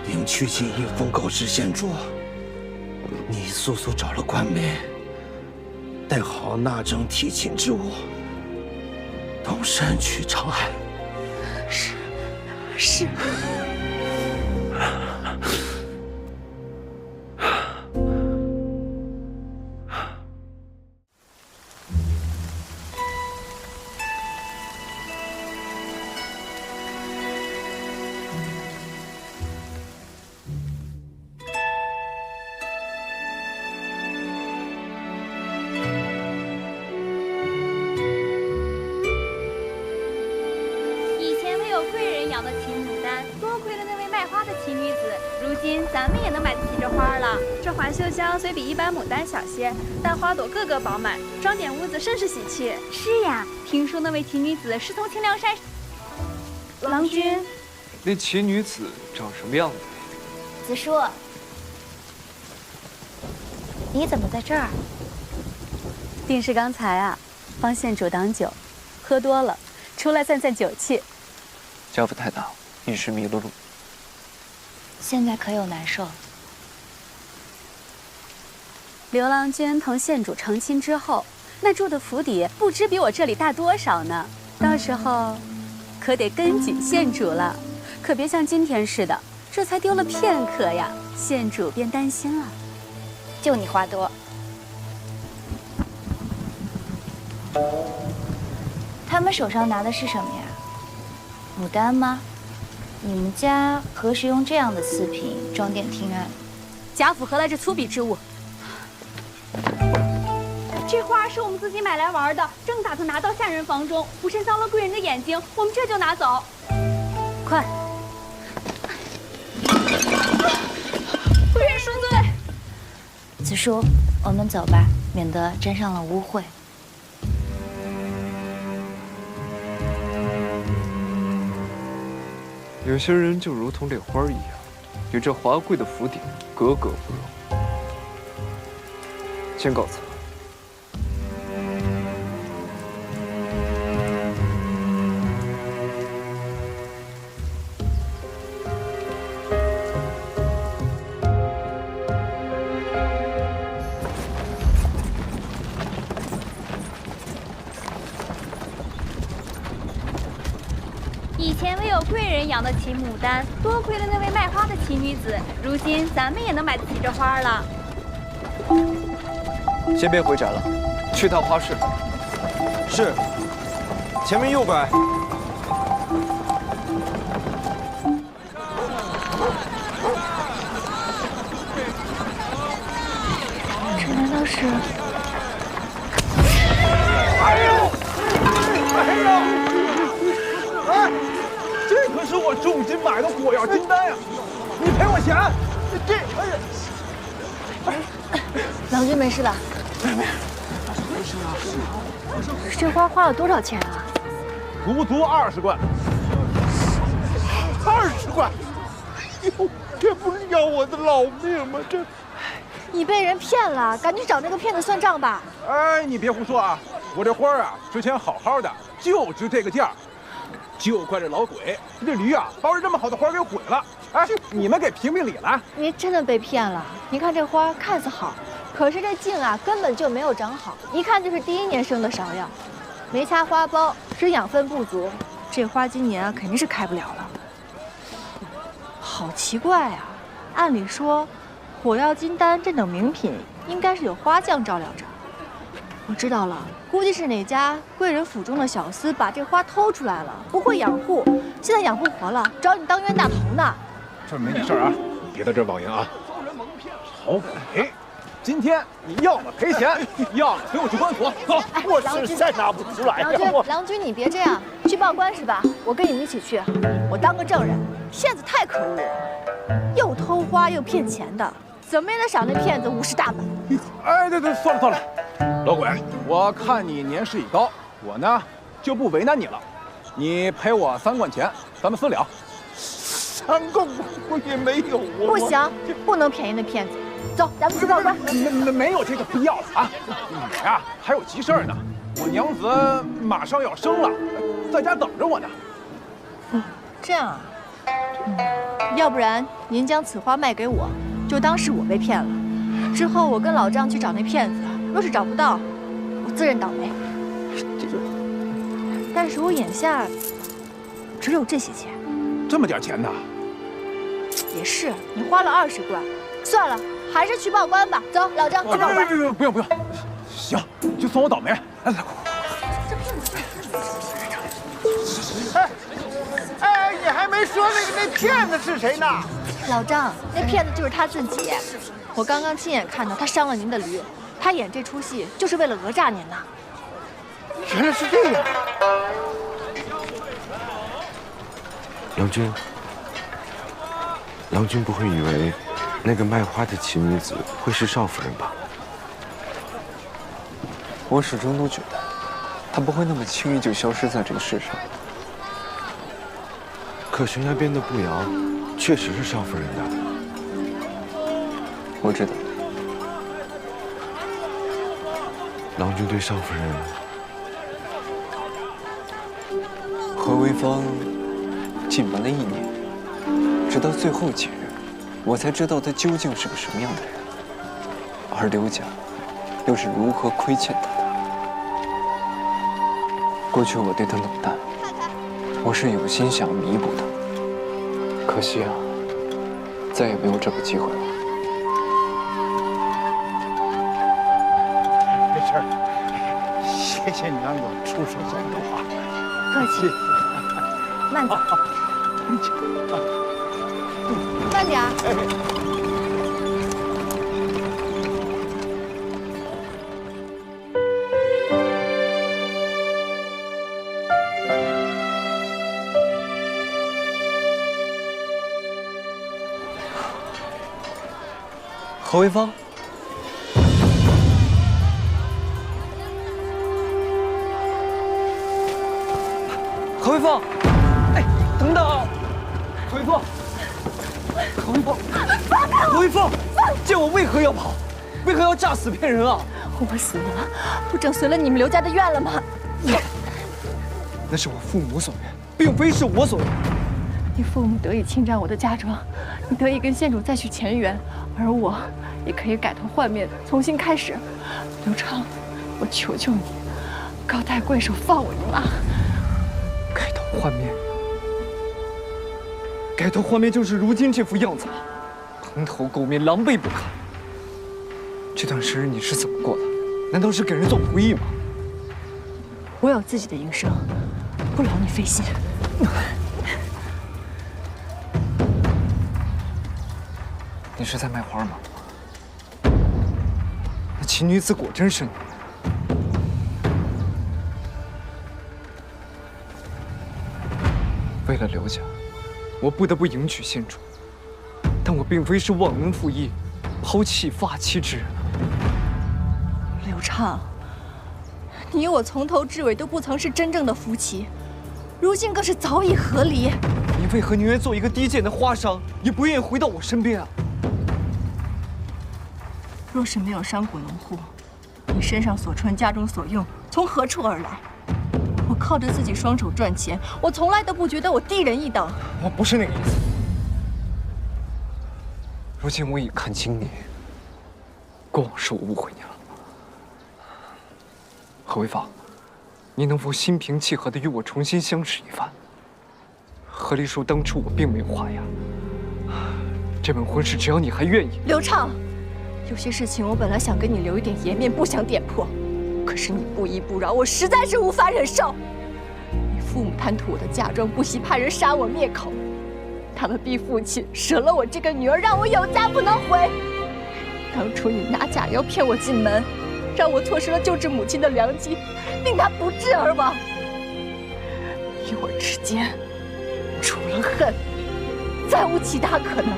并去信一封告知县主，
速速找了官媒，带好纳征提亲之物，动身去长安。
是。
咱们也能买得起这花了。这环绣香虽比一般牡丹小些，但花朵个个饱满，装点屋子甚是喜气。
是呀，听说那位奇女子是从清凉山。郎君，
那奇女子长什么样子？
子舒，你怎么在这儿？
定是刚才啊，帮县主挡酒，喝多了，出来散散酒气。
家府太大，一时迷了路。
现在可有难受？
刘郎君同县主成亲之后，那住的府邸不知比我这里大多少呢。到时候，可得跟紧县主了，可别像今天似的，这才丢了片刻呀，县主便担心了。
就你话多。他们手上拿的是什么呀？牡丹吗？你们家何时用这样的瓷瓶装点听案？
贾府何来这粗鄙之物？
这花是我们自己买来玩的，正打算拿到下人房中，不慎伤了贵人的眼睛，我们这就拿走。
快！
贵人恕罪。
子舒，我们走吧，免得沾上了污秽。
有些人就如同这花一样，与这华贵的府邸格格不入。先告辞。
以前唯有贵人养得起牡丹，多亏了那位卖花的奇女子，如今咱们也能买得起这花了。
先别回宅了，去趟花市。
是，前面右拐。
这难道是？
哎呦！哎呦！哎，这可是我重金买的火药金丹呀！你赔我钱！这，哎呀！
郎君没事吧？
没事啊。
这花花了多少钱啊？
足20贯。20贯！哎呦，这不是要我的老命吗？这，
你被人骗了，赶紧找那个骗子算账吧。
哎，你别胡说啊！我这花啊，之前好好的，就值这个价。就怪这老鬼，这驴啊，把我这么好的花给毁了。哎，你们给评评理来！
你真的被骗了。你看这花看似好，可是这茎啊根本就没有长好，一看就是第1年生的芍药，没掐花苞，是养分不足。这花今年啊肯定是开不了了。好奇怪啊！按理说，火药金丹这等名品应该是有花匠照料着。我知道了，估计是哪家贵人府中的小厮把这花偷出来了，不会养护，现在养不活了，找你当冤大头呢。
这没你事儿啊，别在这儿妄言啊！好鬼，今天你要么赔钱，要么随我去官府。走，我实在拿不出来呀！
郎君，你别这样，去报官是吧？我跟你们一起去，我当个证人。骗子太可恶了，又偷花又骗钱的，怎么也得赏那骗子50大板。
哎，对，算了算了，老鬼，我看你年事已高，我呢就不为难你了，你赔我3贯钱，咱们私了。3贯我也没有啊。
不行，不能便宜那骗子。走，咱们去报官。
没有这个必要了啊！我呀还有急事儿呢，我娘子马上要生了，在家等着我呢。
这样啊，要不然您将此花卖给我，就当是我被骗了。之后我跟老张去找那骗子，若是找不到，我自认倒霉。但是我眼下只有这些钱。
这么点钱呢？
也是，你花了20贯，算了，还是去报官吧。走，老张，去报官。
不用，行，就算我倒霉。来，
哎，你还没说那骗子是谁呢？
老张，那骗子就是他自己。我刚刚亲眼看到他伤了您的驴，他演这出戏就是为了讹诈您呢。
原来是这样。
郎君不会以为那个卖花的奇女子会是少夫人吧？
我始终都觉得，她不会那么轻易就消失在这个世上。
可悬崖边的步摇，确实是少夫人的。
我知道。
郎君对少夫人
和潍坊隐瞒了1年，直到最后几日，我才知道他究竟是个什么样的人，而刘家又是如何亏欠他的。过去我对他冷淡，我是有心想弥补他，可惜啊，再也没有这个机会了。
没事儿，谢谢你让我出手相助啊。
客气。慢走。慢点儿。
何潍坊，何潍坊，哎，等等，何潍坊，何潍坊，何潍坊，见我为何要跑？为何要诈死骗人啊？
我死了，不整随了你们刘家的愿了吗？
那是我父母所愿，并非是我所愿。
你父母得以侵占我的嫁妆，你得以跟县主再续前缘，而我也可以改头换面，重新开始。刘畅，我求求你，高抬贵手，放我一马。
改头换面，改头换面就是如今这副样子吗？蓬头垢面，狼狈不堪。这段时日你是怎么过的？难道是给人做仆役吗？
我有自己的营生，不劳你费心。
你是在卖花吗？那奇女子果真是你？为了刘家，我不得不迎娶县主，但我并非是忘恩负义、抛弃发妻之人。
刘畅，你我从头至尾都不曾是真正的夫妻，如今更是早已和离。
你为何宁愿做一个低贱的花商，也不愿意回到我身边啊？
若是没有商贾农户，你身上所穿、家中所用，从何处而来？我靠着自己双手赚钱，我从来都不觉得我低人一等。
我不是那个意思。如今我已看清你，过往是我误会你了。何潍坊，你能否心平气和地与我重新相识一番？何梨树，当初我并没有画押，这门婚事只要你还愿意。
刘畅。有些事情我本来想跟你留一点颜面，不想点破，可是你不依不饶，我实在是无法忍受。你父母贪图我的嫁妆，不惜派人杀我灭口，他们逼父亲舍了我这个女儿，让我有家不能回。当初你拿假药骗我进门，让我错失了救治母亲的良机，令她不治而亡。你我之间除了恨，再无其他可能。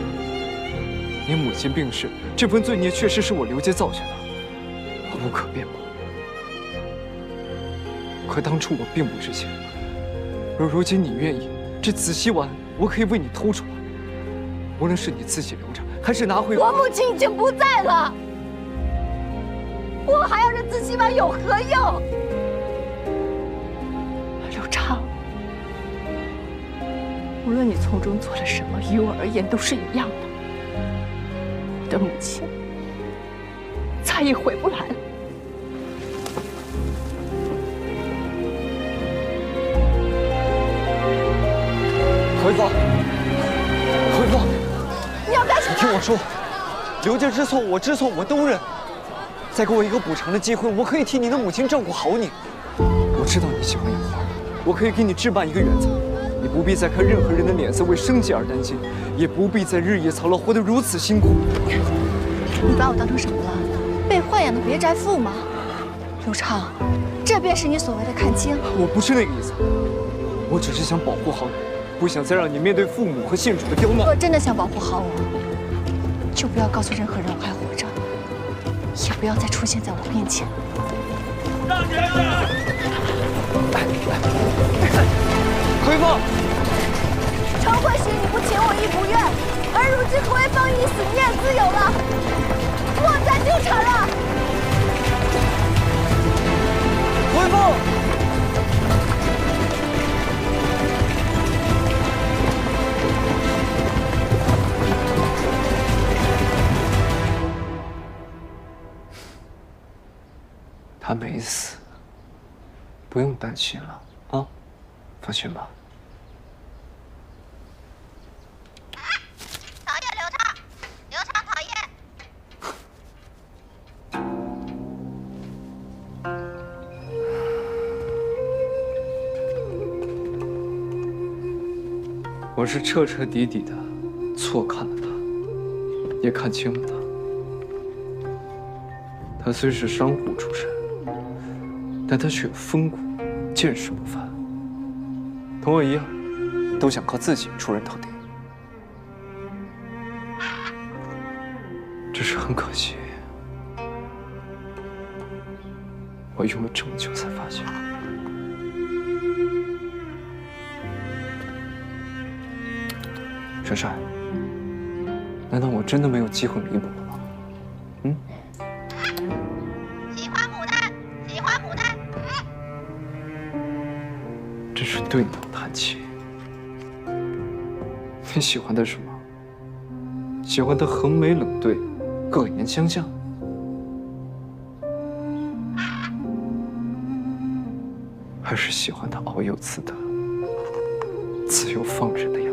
你母亲病逝，这份罪孽确实是我刘家造下的，无可辩驳。可当初我并不知情，而如今你愿意，这紫溪丸我可以为你偷出来，无论是你自己留着，还是拿回。
我母亲已经不在了，我还要这紫溪丸有何用？刘畅，无论你从中做了什么，于我而言都是一样的。我的母亲
再也回不来了。
回风，回风，
你要干什么？
你听我说，刘家知错，我知错，我都认。再给我一个补偿的机会，我可以替你的母亲照顾好你。我知道你喜欢养花，我可以给你置办一个园子，你不必再看任何人的脸色为生计而担心，也不必再日夜操劳，活得如此辛苦。
你把我当成什么了？被豢养的别宅妇吗？刘畅，这便是你所谓的看清？
我不是那个意思，我只是想保护好你，不想再让你面对父母和县主的刁难。
若真的想保护好我，就不要告诉任何人我还活着，也不要再出现在我面前。
让人啊！
回风，
常慧喜，你不请我亦不愿，而如今回风已死，你也自由了，莫再纠缠了。
回风。他没死，不用担心了啊，放心吧。
讨厌刘畅，刘畅讨厌。
我是彻彻底底的错看了他，也看清了他。他虽是商户出身，但他却有风骨，见识不凡。同我一样，都想靠自己出人头地。只是很可惜，我用了这么久才发现。珊珊，难道我真的没有机会弥补了吗？嗯？
喜欢牡丹，喜欢牡丹。
真是对牛弹琴。你喜欢的什么？喜欢他横眉冷对，恶言相向，还是喜欢他遨游自得、自由放任的样子？